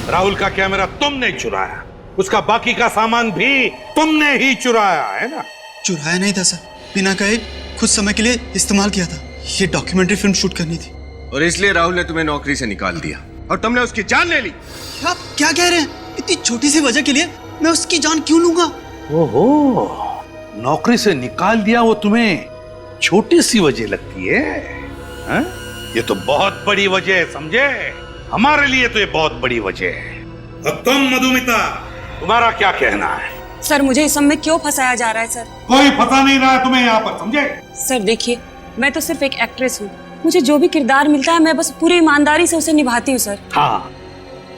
राहुल का कैमरा तुमने चुराया, उसका बाकी का सामान भी तुमने ही चुराया है ना? चुराया नहीं था सर, बिना कहे कुछ समय के लिए इस्तेमाल किया था। ये डॉक्यूमेंट्री फिल्म शूट करनी थी और इसलिए राहुल ने तुम्हें नौकरी से निकाल दिया और तुमने उसकी जान ले ली। आप क्या कह रहे हैं? इतनी छोटी सी वजह के लिए मैं उसकी जान क्यों लूंगा? ओहो, नौकरी से निकाल दिया वो तुम्हें छोटी सी वजह लगती है, हा? ये तो बहुत बड़ी वजह है, समझे? हमारे लिए तो ये बहुत बड़ी वजह है। और तुम मधुमिता, तुम्हारा क्या कहना है? सर, मुझे इस सब में क्यों फंसाया जा रहा है सर? कोई फंसा नहीं रहा है तुम्हें यहाँ पर, समझे? सर देखिए, मैं तो सिर्फ एक एक्ट्रेस हूँ, मुझे जो भी किरदार मिलता है मैं बस पूरी ईमानदारी से उसे निभाती हूँ सर। हाँ,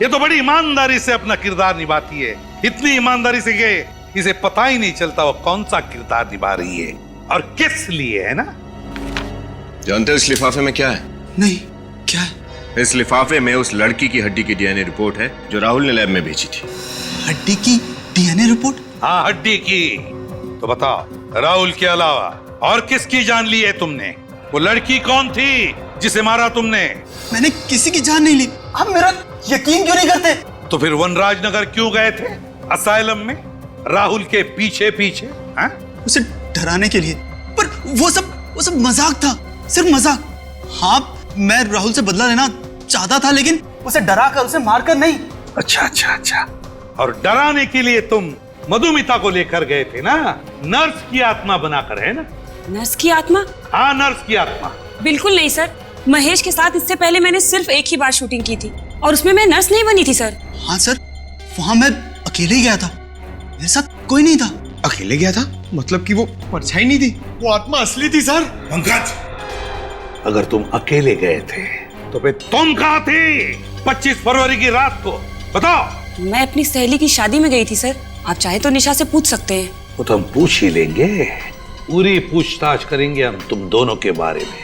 ये तो बड़ी ईमानदारी से अपना किरदार निभाती है, इतनी ईमानदारी से कि इसे पता ही नहीं चलता वो कौन सा किरदार निभा रही है और किस लिए, है ना? जानते हो इस लिफाफे में क्या है? नहीं, क्या है? इस लिफाफे में उस लड़की की हड्डी की डीएनए रिपोर्ट है जो राहुल ने लैब में भेजी थी। हड्डी की डीएनए रिपोर्ट? हाँ, हड्डी की। तो बताओ, राहुल के अलावा और किसकी जान ली है तुमने? वो लड़की कौन थी जिसे मारा तुमने? मैंने किसी की जान नहीं ली। आप मेरा यकीन क्यों नहीं करते? तो फिर वनराज नगर क्यों गए थे असाइलम में राहुल के पीछे पीछे? उसे डराने के लिए। पर वो सब मजाक था, सिर्फ मजाक। हाँ, मैं राहुल से बदला लेना चाहता था, लेकिन उसे डरा कर, उसे मारकर नहीं। अच्छा अच्छा अच्छा। और डराने के लिए तुम मधुमिता को लेकर गए थे ना, नर्स की आत्मा बनाकर, है ना? नर्स की आत्मा? हाँ, नर्स की आत्मा। बिल्कुल नहीं सर, महेश के साथ इससे पहले मैंने सिर्फ एक ही बार शूटिंग की थी। और उसमें मैं नर्स नहीं बनी थी सर। हाँ सर, वहां मैं अकेले ही गया था, मेरे साथ कोई नहीं था। अकेले गया था मतलब कि वो परछाई नहीं थी, वो आत्मा असली थी सर। पंकज, अगर तुम अकेले गए थे तो फिर तुम कहाँ थे 25 फरवरी की रात को? बताओ। मैं अपनी सहेली की शादी में गई थी सर। आप चाहे तो निशा से पूछ सकते हैं। वो तो हम पूछ ही लेंगे, पूरी पूछताछ करेंगे हम तुम दोनों के बारे में।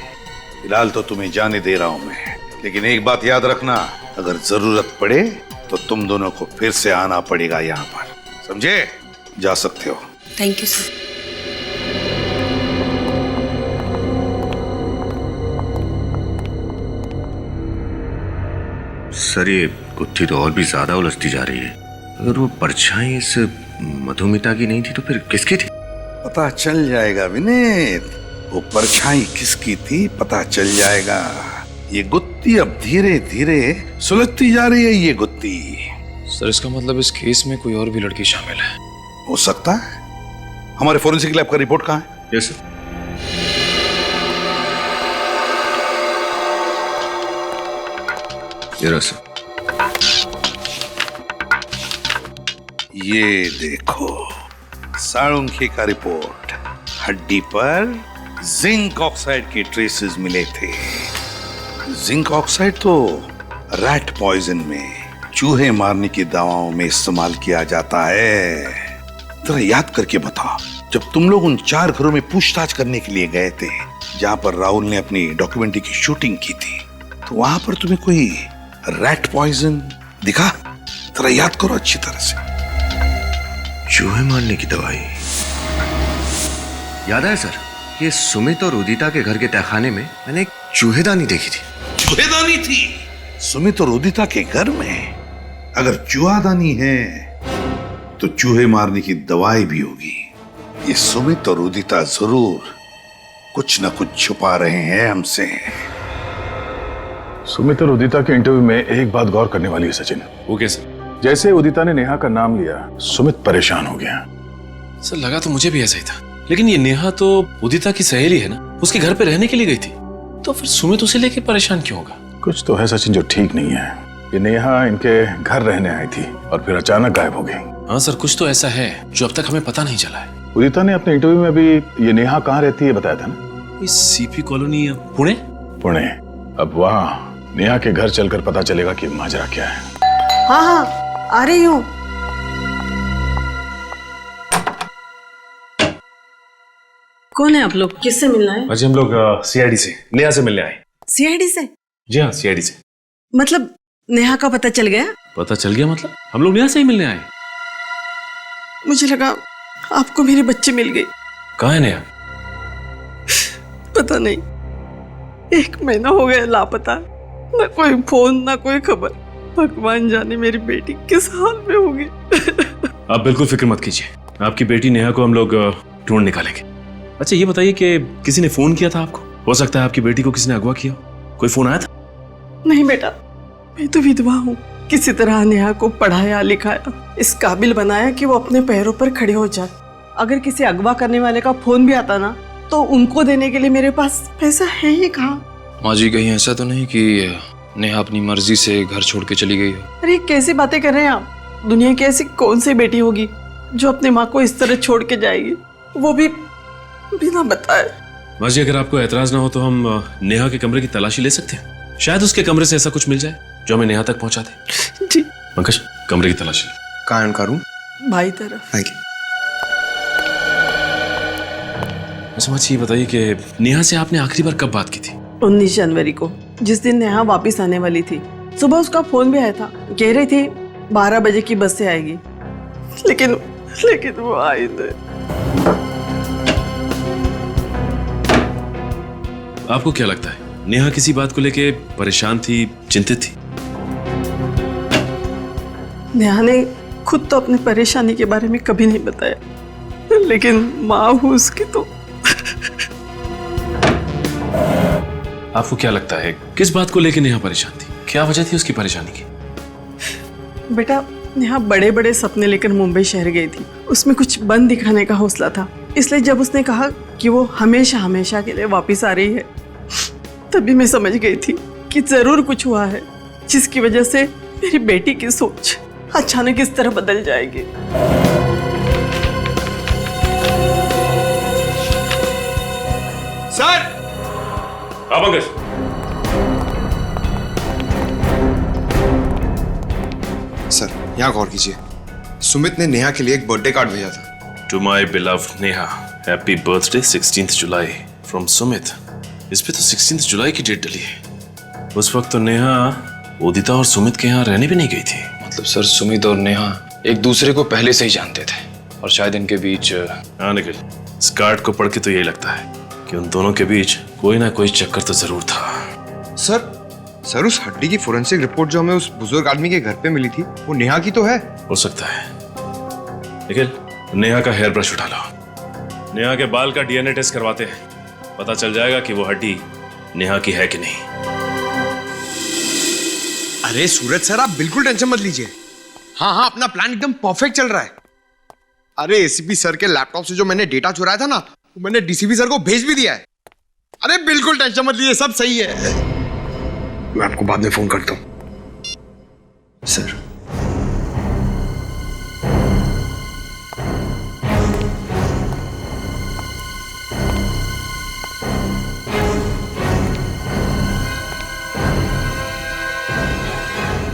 फिलहाल तो तुम्हें जाने दे रहा हूं मैं, लेकिन एक बात याद रखना, अगर जरूरत पड़े तो तुम दोनों को फिर से आना पड़ेगा यहाँ पर, समझे? जा सकते हो। Thank you sir. सर ये गुत्थी तो और भी ज्यादा उलझती जा रही है। अगर वो परछाई इस मधुमिता की नहीं थी तो फिर किसकी थी? पता चल जाएगा विनीत, वो परछाई किसकी थी पता चल जाएगा। ये गुत्थी अब धीरे धीरे सुलझती जा रही है। ये गुत्थी सर, इसका मतलब इस केस में कोई और भी लड़की शामिल है? हो सकता है। हमारे फोरेंसिक लैब का रिपोर्ट कहाँ है? Yes sir. ये देखो साळुंखे का रिपोर्ट। हड्डी पर जिंक ऑक्साइड के ट्रेसेस मिले थे। जिंक ऑक्साइड तो रैट पॉइजन में, चूहे मारने की दवाओं में इस्तेमाल किया जाता है। जरा याद करके बताओ, जब तुम लोग उन 4 घरों में पूछताछ करने के लिए गए थे जहां पर राहुल ने अपनी डॉक्यूमेंट्री की शूटिंग की थी, तो वहां पर तुम्हें कोई रैट पॉइजन दिखा? जरा याद करो अच्छी तरह से। चूहे मारने की दवाई याद है सर। ये सुमित और उदिता के घर के तहखाने में मैंने एक चूहेदानी देखी थी। चूहेदानी थी सुमित और उदिता के घर में? अगर चूहादानी है तो चूहे मारने की दवाई भी होगी। ये सुमित और उदिता जरूर कुछ न कुछ छुपा रहे हैं हमसे। सुमित और उदिता के इंटरव्यू में एक बात गौर करने वाली है सचिन। वो कैसे? जैसे उदिता ने नेहा का नाम लिया, सुमित परेशान हो गया। सर लगा तो मुझे भी ऐसा ही था, लेकिन ये नेहा तो उदिता की सहेली है ना, उसके घर पे रहने के लिए गई थी, तो फिर सुमित उसे लेके परेशान क्यों होगा? कुछ तो है सचिन जो ठीक नहीं है। ये नेहा इनके घर रहने आई थी और फिर अचानक गायब हो गई। हाँ सर, कुछ तो ऐसा है जो अब तक हमें पता नहीं चला है। उदिता ने अपने इंटरव्यू में भी ये नेहा कहाँ रहती है बताया था ना? CP colony Pune. पुणे। अब वहाँ नेहा के घर चलकर पता चलेगा कि माजरा क्या है। हाँ हाँ, आ रही हूँ। कौन है आप लोग? किससे मिलना है? आज हम लोग सीआईडी से, नेहा से मिलने आए। सीआईडी से? जी हाँ, सीआईडी से। मतलब नेहा का पता चल गया? पता चल गया मतलब? हम लोग नेहा से ही मिलने आए। मुझे लगा आपको मेरे बच्चे मिल गए। कहाँ है नेहा? पता नहीं, 1 महीना हो गया लापता, ना कोई फोन ना कोई खबर। भगवान जाने मेरी बेटी किस हाल में होगी। आप बिल्कुल फिक्र मत कीजिए, आपकी बेटी नेहा को हम लोग ढूंढ निकालेंगे। अच्छा ये बताइए कि किसी ने फोन किया था आपको? हो सकता है आपकी बेटी को किसी ने अगवा किया। कोई फोन आया था? नहीं बेटा, मैं तो विधवा हूँ। किसी तरह नेहा को पढ़ाया लिखाया, इस काबिल बनाया कि वो अपने पैरों पर खड़े हो जाए। अगर किसी अगवा करने वाले का फोन भी आता ना, तो उनको देने के लिए मेरे पास पैसा है ही कहाँ। माँ जी कहीं ऐसा तो नहीं कि नेहा अपनी मर्जी से घर छोड़ के चली गई हो? अरे कैसी बातें कर रहे हैं आप? दुनिया की ऐसी कौन सी बेटी होगी जो अपनी माँ को इस तरह छोड़ के जाएगी, वो भी बिना बताए। माँ जी अगर आपको एतराज ना हो तो हम नेहा के कमरे की तलाशी ले सकते हैं। शायद उसके कमरे से ऐसा कुछ मिल जाए जो हमें नेहा तक पहुंचा दे। जी। पंकज, कमरे की तलाशी। कहाँ है उनका रूम? भाई तरफ। अच्छा माँ जी ये बताइए कि नेहा से आपने आखिरी बार कब बात की थी? 19 जनवरी को, जिस दिन नेहा वापस आने वाली थी। सुबह उसका फोन भी आया था, कह रही थी 12 बजे की बस से आएगी, लेकिन वो आई नहीं। आपको क्या लगता है नेहा किसी बात को लेके परेशान थी, चिंतित थी? नेहा ने खुद तो अपनी परेशानी के बारे में कभी नहीं बताया, लेकिन माँ हूँ उसकी तो। आपको क्या लगता है किस बात को लेके नेहा परेशान थी? क्या वजह थी उसकी परेशानी की? बेटा, नेहा बड़े बड़े सपने लेकर मुंबई शहर गई थी। उसमें कुछ बन दिखाने का हौसला था, इसलिए जब उसने कहा कि वो हमेशा हमेशा के लिए वापस आ रही है, तभी मैं समझ गई थी कि जरूर कुछ हुआ है। जिसकी वजह से मेरी बेटी की सोच अचानक इस तरह बदल जाएगी। सर! हाँ पंकज। सर, यहाँ गौर कीजिए। सुमित ने नेहा के लिए एक बर्थडे कार्ड भेजा था। To my beloved Neha, happy birthday 16 July from Sumit. इस पे तो 16 जुलाई की डेट डली है। उस वक्त तो नेहा उदिता और सुमित के यहाँ रहने भी नहीं गई थी। मतलब सर, सुमित और नेहा एक दूसरे को पहले से ही जानते थे और शायद इनके बीच। हाँ निखिल, इस कार्ड को पढ़ के तो यही लगता है कि उन दोनों के बीच कोई ना कोई चक्कर तो जरूर था। सर उस हड्डी की फोरेंसिक रिपोर्ट जो हमें उस बुजुर्ग आदमी के घर पे मिली थी, वो नेहा की तो है। हो सकता है। निखिल, नेहा का हेयर ब्रश उठा लो। नेहा के बाल का डीएनए टेस्ट करवाते हैं, पता चल जाएगा कि वो हड्डी नेहा की है कि नहीं। अरे सूरज सर, आप बिल्कुल टेंशन मत लीजिए। हाँ, अपना प्लान एकदम परफेक्ट चल रहा है। अरे एसीपी सर के लैपटॉप से जो मैंने डेटा चुराया था ना, वो मैंने डीसीपी सर को भेज भी दिया है। अरे बिल्कुल टेंशन मत लीजिए, सब सही है। मैं आपको बाद में फोन करता हूं। सर,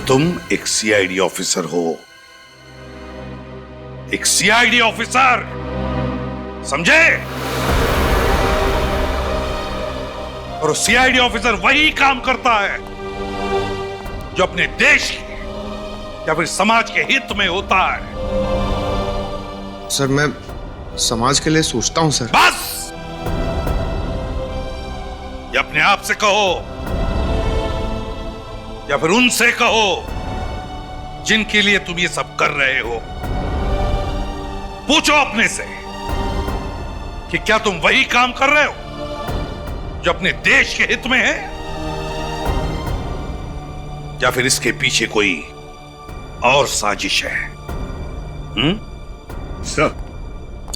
तुम एक सीआईडी ऑफिसर हो, एक सीआईडी ऑफिसर, समझे? और वो सीआईडी ऑफिसर वही काम करता है जो अपने देश के या फिर समाज के हित में होता है। सर, मैं समाज के लिए सोचता हूं सर। बस, या अपने आप से कहो या फिर उनसे कहो जिनके लिए तुम ये सब कर रहे हो। पूछो अपने से कि क्या तुम वही काम कर रहे हो जो अपने देश के हित में है, या फिर इसके पीछे कोई और साजिश है? सर।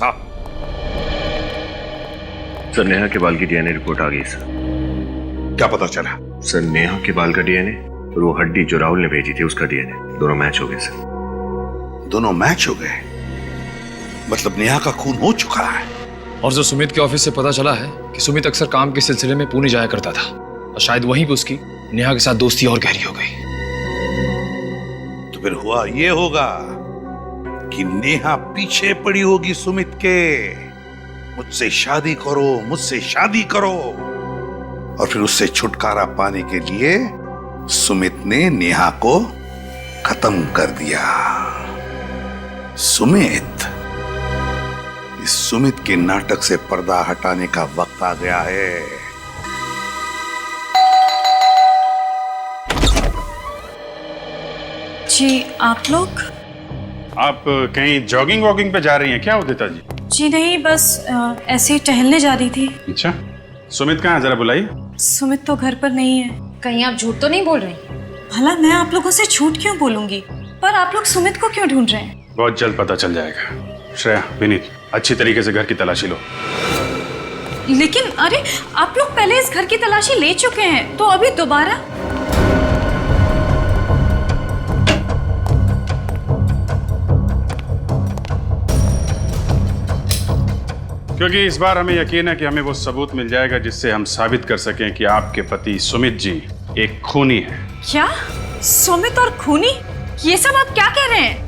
हाँ सर, नेहा के बाल की डीएनए रिपोर्ट आ गई सर। क्या पता चला? सर, नेहा के बाल का डीएनए और वो हड्डी जो राहुल ने भेजी थी उसका डीएनए दोनों मैच हो गए सर। दोनों मैच हो गए? मतलब नेहा का खून हो चुका है। और जो सुमित के ऑफिस से पता चला है कि सुमित अक्सर काम के सिलसिले में पुणे जाया करता था और शायद वहीं पे उसकी नेहा के साथ दोस्ती और गहरी हो गई। तो फिर हुआ ये होगा कि नेहा पीछे पड़ी होगी सुमित के, मुझसे शादी करो, मुझसे शादी करो, और फिर उससे छुटकारा पाने के लिए सुमित ने नेहा को खत्म कर दिया। सुमित के नाटक से पर्दा हटाने का वक्त आ गया है। जी, आप लोग? आप कहीं जॉगिंग वॉगिंग पे जा रही हैं क्या उदिता जी? जी नहीं, बस ऐसे ही टहलने जा रही थी। अच्छा, सुमित कहाँ है, जरा बुलाइए। सुमित तो घर पर नहीं है। कहीं आप झूठ तो नहीं बोल रही? भला मैं आप लोगों से झूठ क्यों बोलूंगी? पर आप लोग सुमित को क्यों ढूंढ रहे हैं? बहुत जल्द पता चल जाएगा। श्रेया, विनीत, अच्छी तरीके से घर की तलाशी लो। लेकिन अरे, आप लोग पहले इस घर की तलाशी ले चुके हैं, तो अभी दोबारा? क्योंकि इस बार हमें यकीन है कि हमें वो सबूत मिल जाएगा जिससे हम साबित कर सकें कि आपके पति सुमित जी एक खूनी है। क्या? सुमित और खूनी? ये सब आप क्या कह रहे हैं?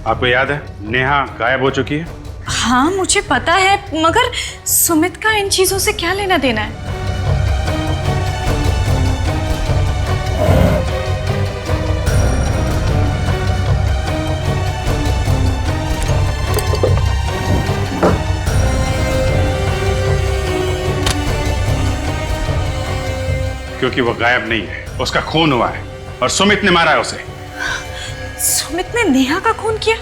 आपको याद है नेहा गायब हो चुकी है? हाँ, मुझे पता है, मगर सुमित का इन चीजों से क्या लेना देना है? क्योंकि वो गायब नहीं है, उसका खून हुआ है और सुमित ने मारा है उसे। सुमित ने नेहा का खून किया?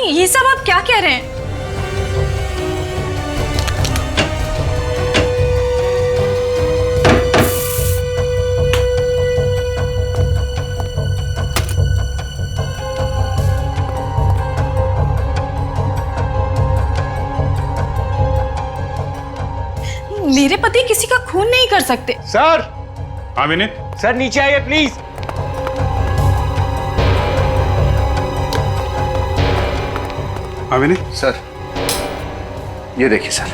ये सब आप क्या कह रहे हैं? मेरे पति किसी का खून खून नहीं कर सकते। सर। हाँ विनीत। सर नीचे आइए प्लीज। हाँ विनीत। सर ये देखिए सर।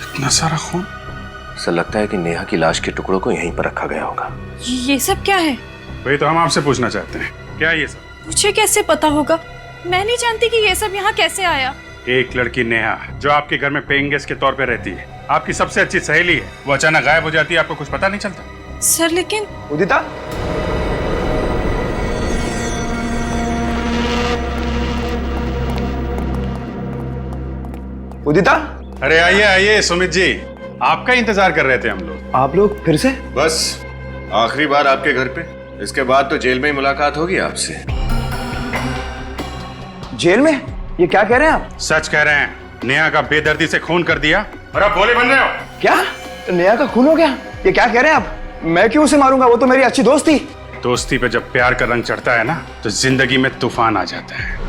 इतना सारा खून। सर लगता है कि नेहा की लाश के टुकड़ों को यहीं पर रखा गया होगा। ये सब क्या है? वही तो हम आपसे पूछना चाहते हैं, क्या ये सब? मुझे कैसे पता होगा? मैं नहीं जानती कि ये सब यहाँ कैसे आया। एक लड़की नेहा जो आपके घर में पेइंग गेस्ट के तौर पे रहती है, आपकी सबसे अच्छी सहेली है, वो अचानक गायब हो जाती है, आपको कुछ पता नहीं चलता? सर लेकिन उदिता, उदिता। अरे आइए आइए सुमित जी, आपका इंतजार कर रहे थे हम लोग। आप लोग फिर से? बस आखिरी बार आपके घर पे, इसके बाद तो जेल में ही मुलाकात होगी आपसे। जेल में? ये क्या कह रहे हैं आप? सच कह रहे हैं, नेहा का बेदर्दी से खून कर दिया और आप भोले बन रहे हो। क्या? नेहा का खून हो गया? ये क्या कह रहे हैं आप? मैं क्यों उसे मारूंगा? वो तो मेरी अच्छी दोस्त थी। दोस्ती पे जब प्यार का रंग चढ़ता है ना, तो जिंदगी में तूफान आ जाता है।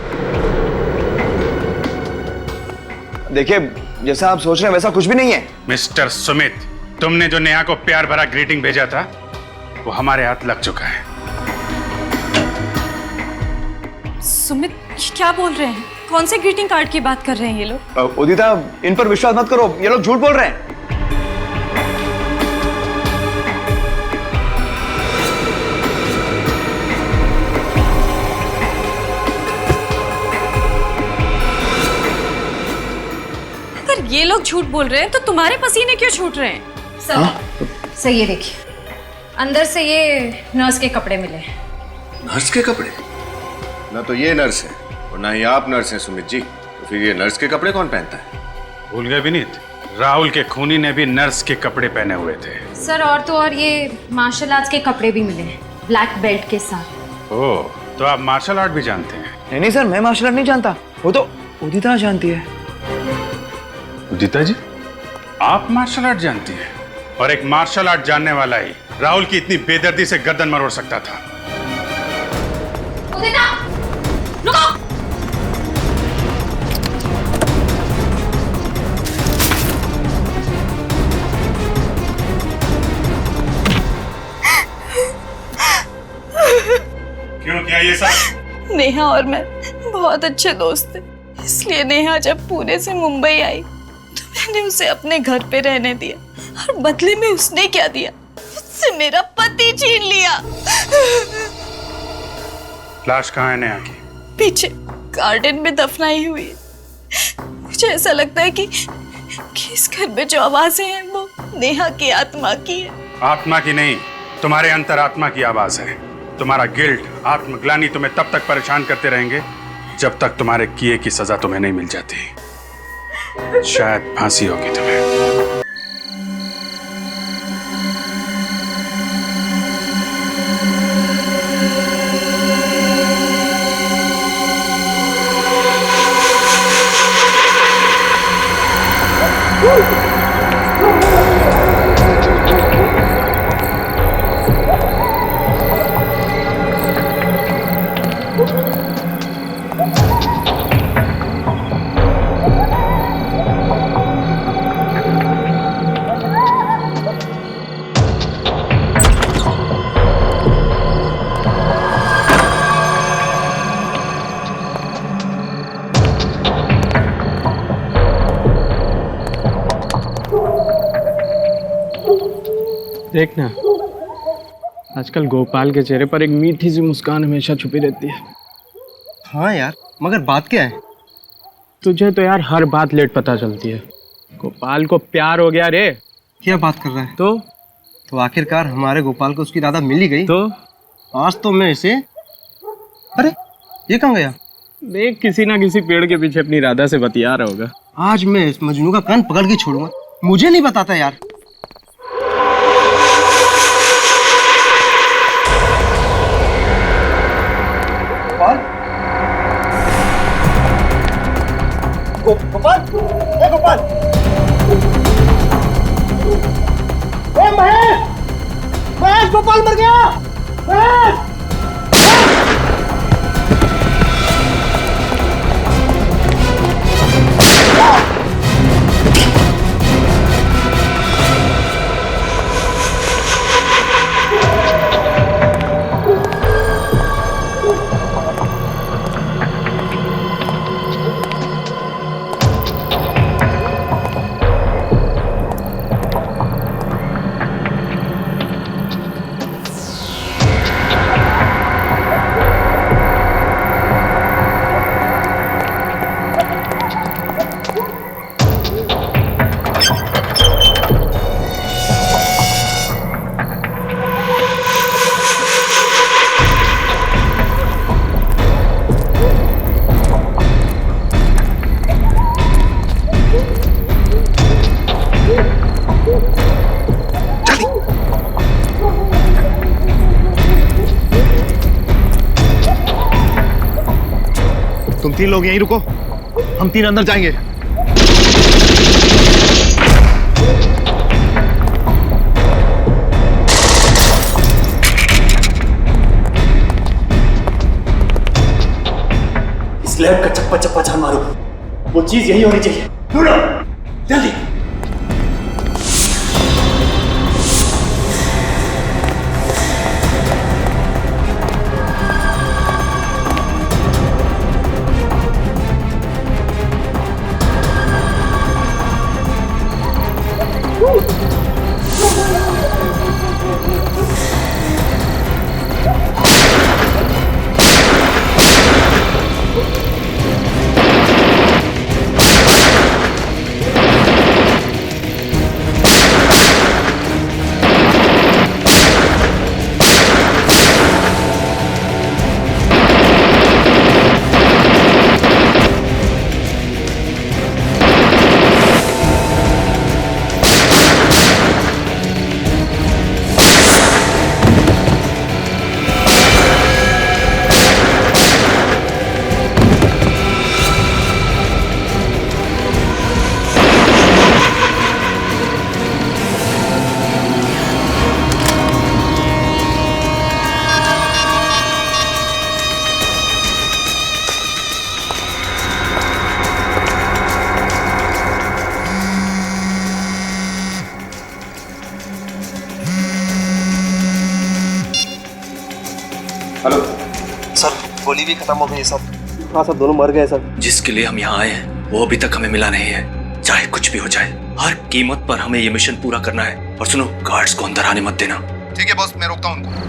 देखिए, जैसा आप सोच रहे हैं वैसा कुछ भी नहीं है। मिस्टर सुमित, तुमने जो नेहा को प्यार भरा ग्रीटिंग भेजा था, वो हमारे हाथ लग चुका है। सुमित ये क्या बोल रहे हैं? कौन से ग्रीटिंग कार्ड की बात कर रहे हैं ये लोग? उदिता, इन पर विश्वास मत करो, ये लोग झूठ बोल रहे हैं। अगर ये लोग झूठ बोल रहे हैं तो तुम्हारे पसीने क्यों छूट रहे हैं? सर ये देखिए, अंदर से ये नर्स के कपड़े मिले। नर्स के कपड़े? ना तो ये नर्स है और ना ही आप नर्स हैं सुमित जी, तो फिर ये नर्स के कपड़े कौन पहनता है? भूल गए विनीत, राहुल के खूनी ने भी नर्स के कपड़े पहने हुए थे। सर और तो और ये मार्शल आर्ट्स के कपड़े भी मिले हैं, ब्लैक बेल्ट के साथ। ओह, तो आप मार्शल आर्ट भी जानते हैं? नहीं सर, मैं मार्शल आर्ट नहीं जानता, वो तो उदिता जानती है। उदिता जी, आप मार्शल आर्ट जानती हैं? और एक मार्शल आर्ट जानने वाला ही राहुल की इतनी बेदर्दी से गर्दन मरोड़ सकता था। उदिता, रुको! क्यों किया ये सब? नेहा और मैं बहुत अच्छे दोस्त थे, इसलिए नेहा जब पुणे से मुंबई आई तो मैंने उसे अपने घर पे रहने दिया, और बदले में उसने क्या दिया? उससे मेरा पति छीन लिया। लाश कहाँ है नेहा की? पीछे गार्डन में दफनाई हुई है। मुझे ऐसा लगता है कि इस घर में जो आवाजें हैं वो नेहा की आत्मा की है। आत्मा की नहीं, तुम्हारे अंतरात्मा की आवाज है। तुम्हारा गिल्ट, आत्मग्लानि तुम्हें तब तक परेशान करते रहेंगे जब तक तुम्हारे किए की सजा तुम्हें नहीं मिल जाती। शायद फांसी होगी तुम्हें। देखना, आजकल गोपाल के चेहरे पर एक मीठी सी मुस्कान हमेशा छुपी रहती है। हाँ यार, मगर बात क्या है? तुझे तो यार हर बात लेट पता चलती है। गोपाल को प्यार हो गया रे। क्या बात कर रहा है? तो आखिरकार हमारे गोपाल को उसकी राधा मिल ही गई। तो आज तो मैं इसे, अरे ये कहाँ गया? देख, किसी ना किसी पेड़ के पीछे अपनी राधा से बतिया रहा होगा। आज मैं इस मजनू का कान पकड़ के छोड़ूंगा। मुझे नहीं बताता यार। गोपाल, ए गोपाल, ए महेश, महेश, गोपाल मर गया, महेश। तीन लोग यहीं रुको, हम तीन अंदर जाएंगे। स्लैब का चप्पा चप्पा जान मारो, वो चीज यही होनी चाहिए। ढूंढो जल्दी। हेलो सर, गोली भी खत्म हो गई है सर। हाँ सर, दोनों मर गए सर। जिसके लिए हम यहाँ आए हैं वो अभी तक हमें मिला नहीं है। चाहे कुछ भी हो जाए, हर कीमत पर हमें ये मिशन पूरा करना है। और सुनो, गार्ड्स को अंदर आने मत देना। ठीक है बॉस, मैं रोकता हूँ उनको।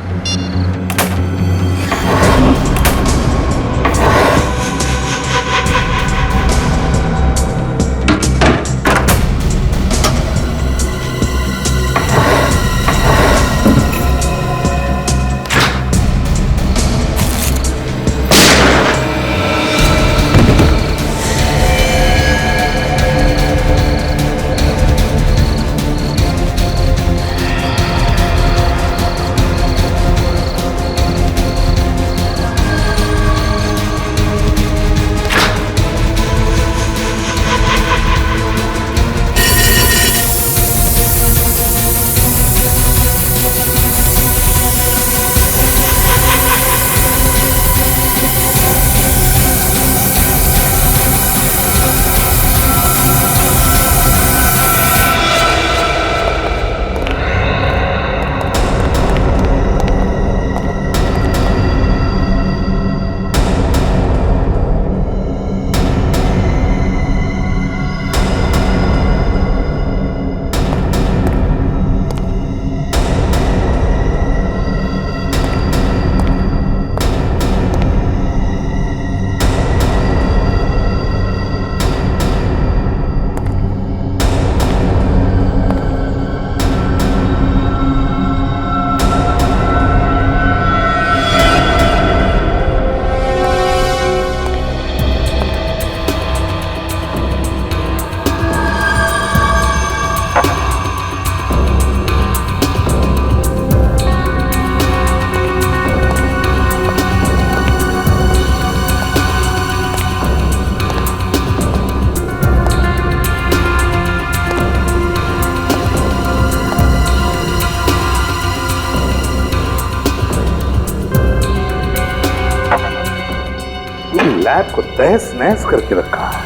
लैब को तहस नहस करके रखा है।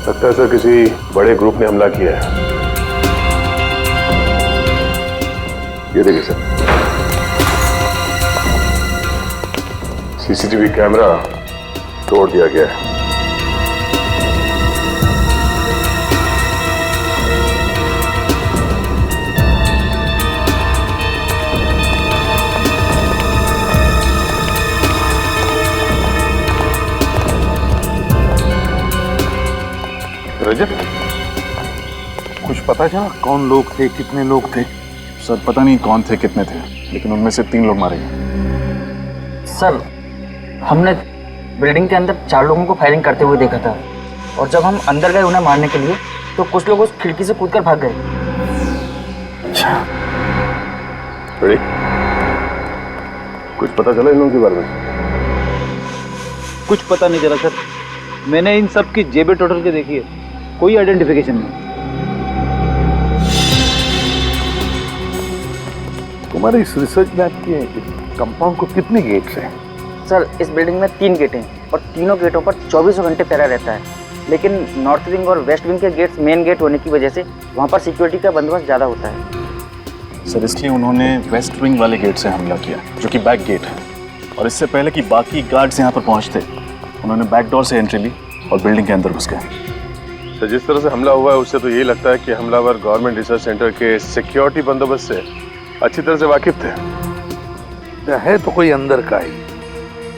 लगता है सर किसी बड़े ग्रुप ने हमला किया है। ये देखिए सर, सीसीटीवी कैमरा तोड़ दिया गया है। रजत, कुछ पता चला कौन लोग थे, कितने लोग थे? सर पता नहीं कौन थे, कितने थे, लेकिन उनमें से 3 लोग मारे गए। सर हमने बिल्डिंग के अंदर 4 लोगों को फायरिंग करते हुए देखा था, और जब हम अंदर गए उन्हें मारने के लिए तो कुछ लोग उस खिड़की से कूदकर भाग गए। अच्छा, कुछ पता चला इन लोगों के बारे में? कुछ पता नहीं चला सर। मैंने इन सब की जेबें टोटल के देखी है, कोई आइडेंटिफिकेशन नहीं। तुम्हारे इस रिसर्च लैब के कंपाउंड को कितने गेट्स हैं? सर इस बिल्डिंग में 3 गेटें हैं और तीनों गेटों पर 24 घंटे पहरा रहता है, लेकिन नॉर्थ विंग और वेस्ट विंग के गेट्स मेन गेट होने की वजह से वहाँ पर सिक्योरिटी का बंदोबस्त ज़्यादा होता है। सर इसलिए उन्होंने वेस्ट विंग वाले गेट से हमला किया, जो कि बैक गेट है, और इससे पहले कि बाकी गार्ड्स यहाँ पर पहुँचते उन्होंने बैक डोर से एंट्री ली और बिल्डिंग के अंदर घुस गए। सर जिस तरह से हमला हुआ है उससे तो ये लगता है कि हमलावर गवर्नमेंट रिसर्च सेंटर के सिक्योरिटी बंदोबस्त से अच्छी तरह से वाकिफ थे। है तो कोई अंदर का ही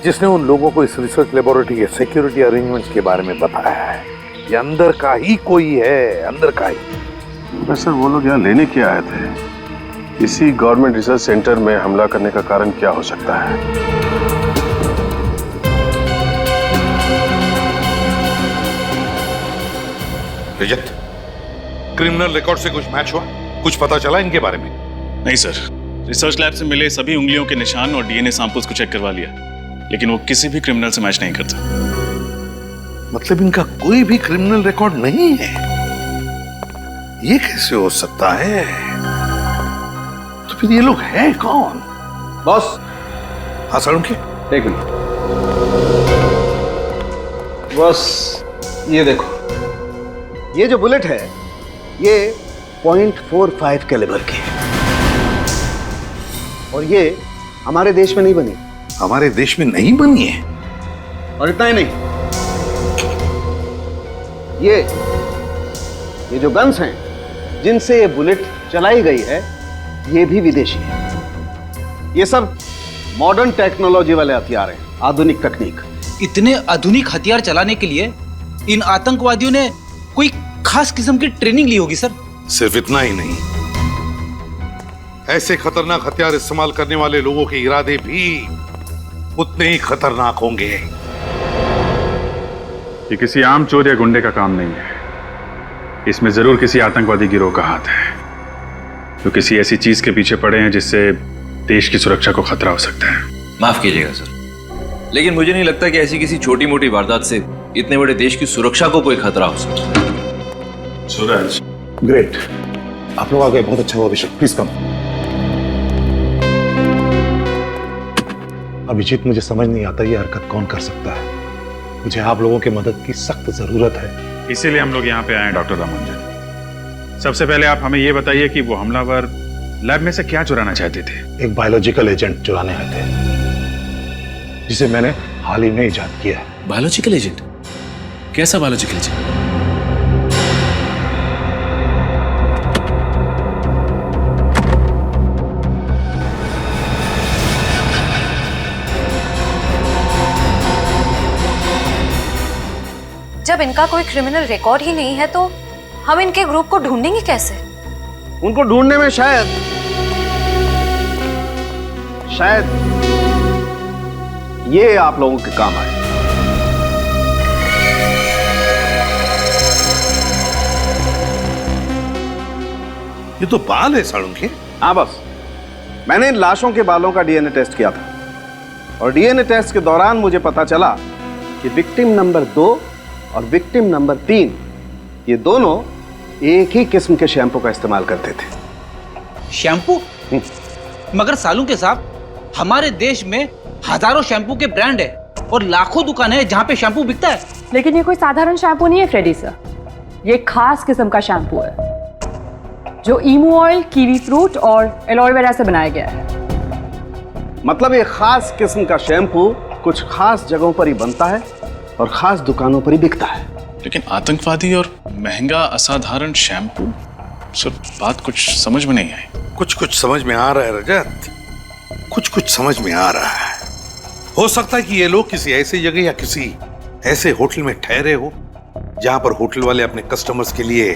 जिसने उन लोगों को इस रिसर्च लेबोरेटरी के सिक्योरिटी अरेंजमेंट्स के बारे में बताया है। ये अंदर का ही कोई है, अंदर का ही। सर वो लोग यहाँ लेने क्या आए थे? इसी गवर्नमेंट रिसर्च सेंटर में हमला करने का कारण क्या हो सकता है? रजत, क्रिमिनल रिकॉर्ड से कुछ मैच हुआ? कुछ पता चला इनके बारे में? नहीं सर, रिसर्च लैब से मिले सभी उंगलियों के निशान और डीएनए सैंपल्स को चेक करवा लिया, लेकिन वो किसी भी क्रिमिनल से मैच नहीं करता। मतलब इनका कोई भी क्रिमिनल रिकॉर्ड नहीं है? ये कैसे हो सकता है? तो फिर ये लोग हैं कौन? बॉस। हाँ सर, उनके एक मिनट बॉस, ये देखो, ये जो बुलेट है ये .45 कैलिबर की है और ये हमारे देश में नहीं बनी। हमारे देश में नहीं बनी है? और इतना ही नहीं, ये जो गन्स हैं जिनसे ये बुलेट चलाई गई है ये भी विदेशी है। ये सब मॉडर्न टेक्नोलॉजी वाले हथियार हैं, आधुनिक तकनीक। इतने आधुनिक हथियार चलाने के लिए इन आतंकवादियों ने कोई खास किस्म की ट्रेनिंग ली होगी सर। सिर्फ इतना ही नहीं, ऐसे खतरनाक हथियार इस्तेमाल करने वाले लोगों के इरादे भी उतने ही खतरनाक होंगे। ये किसी आम चोर या गुंडे का काम नहीं है, इसमें जरूर किसी आतंकवादी गिरोह का हाथ है जो किसी ऐसी चीज के पीछे पड़े हैं जिससे देश की सुरक्षा को खतरा हो सकता है। माफ कीजिएगा सर, लेकिन मुझे नहीं लगता कि ऐसी किसी छोटी मोटी वारदात से इतने बड़े देश की सुरक्षा को कोई खतरा हो सकता है। सूरज, ग्रेट, आप लोग आ गए, बहुत अच्छा हुआ। अभिषेक प्लीज कम। अभिजीत, मुझे समझ नहीं आता ये हरकत कौन कर सकता है। मुझे आप लोगों की मदद की सख्त जरूरत है। इसीलिए हम लोग यहाँ पे आए हैं डॉक्टर रामानुजन। सबसे पहले आप हमें ये बताइए कि वो हमलावर लैब में से क्या चुराना चाहते थे? एक बायोलॉजिकल एजेंट चुराने आए थे जिसे मैंने हाल ही में इजाद किया है। Biological agent? कैसा बायोलॉजिकल एजेंट? जब इनका कोई क्रिमिनल रिकॉर्ड ही नहीं है तो हम इनके ग्रुप को ढूंढेंगे कैसे? उनको ढूंढने में शायद ये आप लोगों के काम आए। ये तो बाल है साड़ू के। हाँ बस, मैंने इन लाशों के बालों का डीएनए टेस्ट किया था और डीएनए टेस्ट के दौरान मुझे पता चला कि विक्टिम नंबर 2 और विक्टिम नंबर 3 ये दोनों एक ही किस्म के शैम्पू का इस्तेमाल करते थे। शैम्पू? मगर सालू के साहब, हमारे देश में हजारों शैम्पू के ब्रांड है और लाखों दुकानें हैं जहां पे शैम्पू बिकता है। लेकिन ये कोई साधारण शैम्पू नहीं है फ्रेडी सर, ये खास किस्म का शैम्पू है जो ईमू ऑयल, कीवी फ्रूट और एलोवेरा से बनाया गया है। मतलब ये खास किस्म का शैम्पू कुछ खास जगहों पर ही बनता है और खास दुकानों पर ही बिकता है। लेकिन आतंकवादी और महंगा असाधारण शैम्पू, सर बात कुछ समझ में नहीं आई। कुछ समझ में आ रहा है रजत, कुछ समझ में आ रहा है। हो सकता है कि ये लोग किसी ऐसी जगह या किसी ऐसे होटल में ठहरे हो जहां पर होटल वाले अपने कस्टमर्स के लिए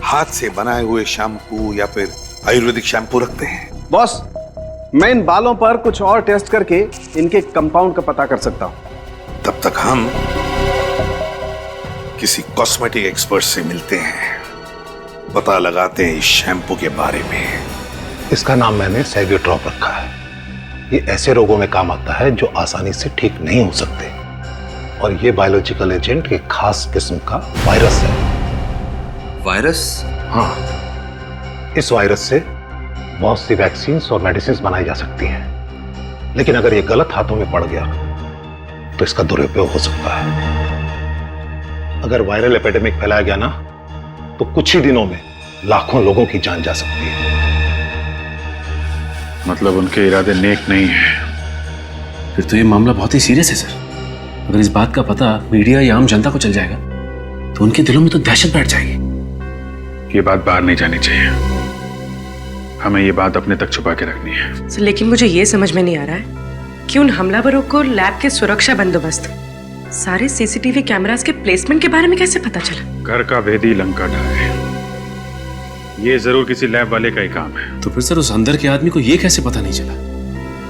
हाथ से बनाए हुए शैम्पू या फिर आयुर्वेदिक शैम्पू रखते हैं। बॉस, मैं इन बालों पर कुछ और टेस्ट करके इनके कंपाउंड का पता कर सकता हूं। तब तक हम किसी कॉस्मेटिक एक्सपर्ट से मिलते हैं, पता लगाते हैं इस शैम्पू के बारे में। इसका नाम मैंने सेग्योट्रॉप रखा है। ये ऐसे रोगों में काम आता है जो आसानी से ठीक नहीं हो सकते और ये बायोलॉजिकल एजेंट एक खास किस्म का वायरस है। वायरस? हाँ, इस वायरस से बहुत सी वैक्सीन और मेडिसिन बनाई जा सकती हैं, लेकिन अगर ये गलत हाथों में पड़ गया तो इसका दुरुपयोग हो सकता है। अगर वायरल एपिडेमिक फैलाया गया ना, तो कुछ ही दिनों में लाखों लोगों की जान जा सकती है। मतलब उनके इरादे नेक नहीं है। फिर तो ये मामला बहुत ही सीरियस है सर। अगर इस बात का पता मीडिया या आम जनता को चल जाएगा तो उनके दिलों में तो दहशत बैठ जाएगी। ये बात बाहर नहीं जानी चाहिए। हमें ये बात अपने तक छुपा के रखनी है। सर, लेकिन मुझे ये समझ में नहीं आ रहा है कि उन हमलावरों को लैब के सुरक्षा बंदोबस्त, सारे सीसीटीवी कैमरास के प्लेसमेंट के बारे में कैसे पता चला? घर का भेदी लंका ढाए। ये जरूर किसी लैब वाले का ही काम है। तो फिर सर उस अंदर के आदमी को ये कैसे पता नहीं चला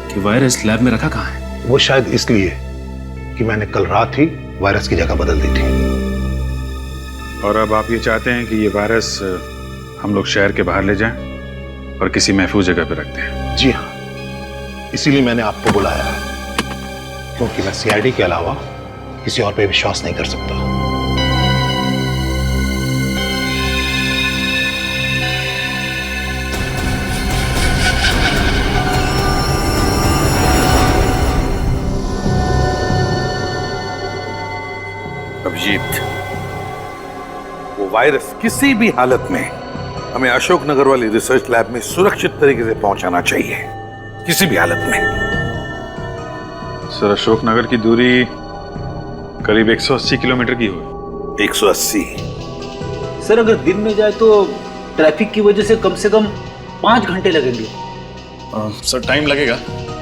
कि वायरस लैब में रखा कहाँ है? वो शायद इसलिए कि मैंने कल रात ही वायरस की जगह बदल दी थी। और अब आप ये चाहते हैं कि ये वायरस हम लोग शहर के बाहर ले जाएं और किसी महफूज जगह पर रखते हैं? जी हाँ, इसीलिए मैंने आपको बुलाया है, क्योंकि मैं सीआईडी के अलावा किसी और पे विश्वास नहीं कर सकता। अभिजीत, वो वायरस किसी भी हालत में हमें अशोकनगर वाली रिसर्च लैब में सुरक्षित तरीके से पहुंचाना चाहिए, किसी भी हालत में। सर, अशोकनगर की दूरी करीब 180 किलोमीटर की हो। 180? सर, अगर दिन में जाए तो ट्रैफिक की वजह से कम 5 घंटे लगेंगे। सर टाइम लगेगा,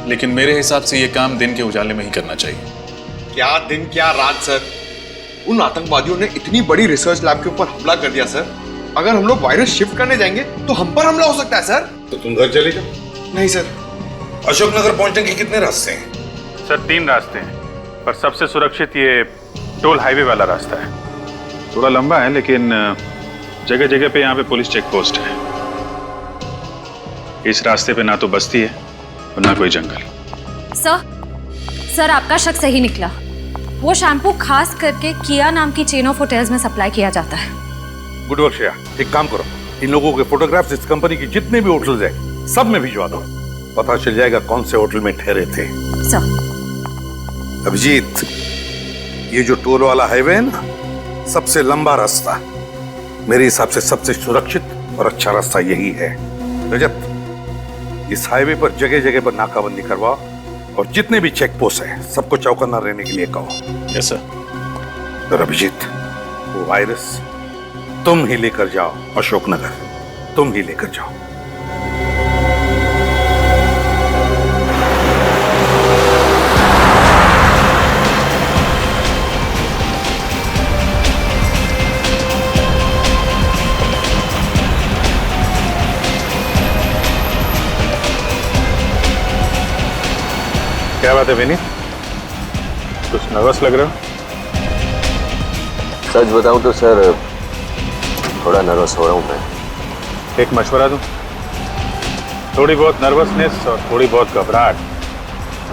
लेकिन मेरे हिसाब से ये काम दिन के उजाले में ही करना चाहिए। क्या दिन क्या रात सर, उन आतंकवादियों ने इतनी बड़ी रिसर्च लैब के ऊपर हमला कर दिया सर। अगर हम लोग वायरस शिफ्ट करने जाएंगे तो हम पर हमला हो सकता है सर। तो तुम घर चले जाओ। नहीं सर। अशोकनगर पहुंचने के कितने रास्ते हैं? सर 3 रास्ते हैं, पर सबसे सुरक्षित ये टोल हाईवे वाला रास्ता है। थोड़ा लंबा है, लेकिन जगह जगह पे यहाँ पे पुलिस चेक पोस्ट है। इस रास्ते पे ना तो बस्ती है और ना कोई जंगल। सर आपका शक सही निकला। वो शैम्पू खास करके किया नाम की चेन ऑफ होटल्स में सप्लाई किया जाता है। गुड वर्क श्रेया, एक काम करो, इन लोगों के फोटोग्राफ्स इस कंपनी की जितने भी होटल्स हैं सब में भिजवा दो। पता चल जाएगा कौन से होटल में ठहरे थे। अभिजीत, ये जो टोल वाला हाईवे है ना, सबसे लंबा रास्ता, मेरे हिसाब से सबसे सुरक्षित और अच्छा रास्ता यही है। रजत, इस हाईवे पर जगह जगह पर नाकाबंदी करवाओ और जितने भी चेक पोस्ट है सबको चौकन्ना रहने के लिए कहो। Yes sir. और अभिजीत, वो वायरस तुम ही लेकर जाओ अशोकनगर, तुम ही लेकर जाओ। क्या बात है विनीत, कुछ नर्वस लग रहे हो? सच बताऊं तो सर थोड़ा नर्वस हो रहा हूं मैं। एक मशवरा दूं? थोड़ी बहुत नर्वसनेस और थोड़ी बहुत घबराहट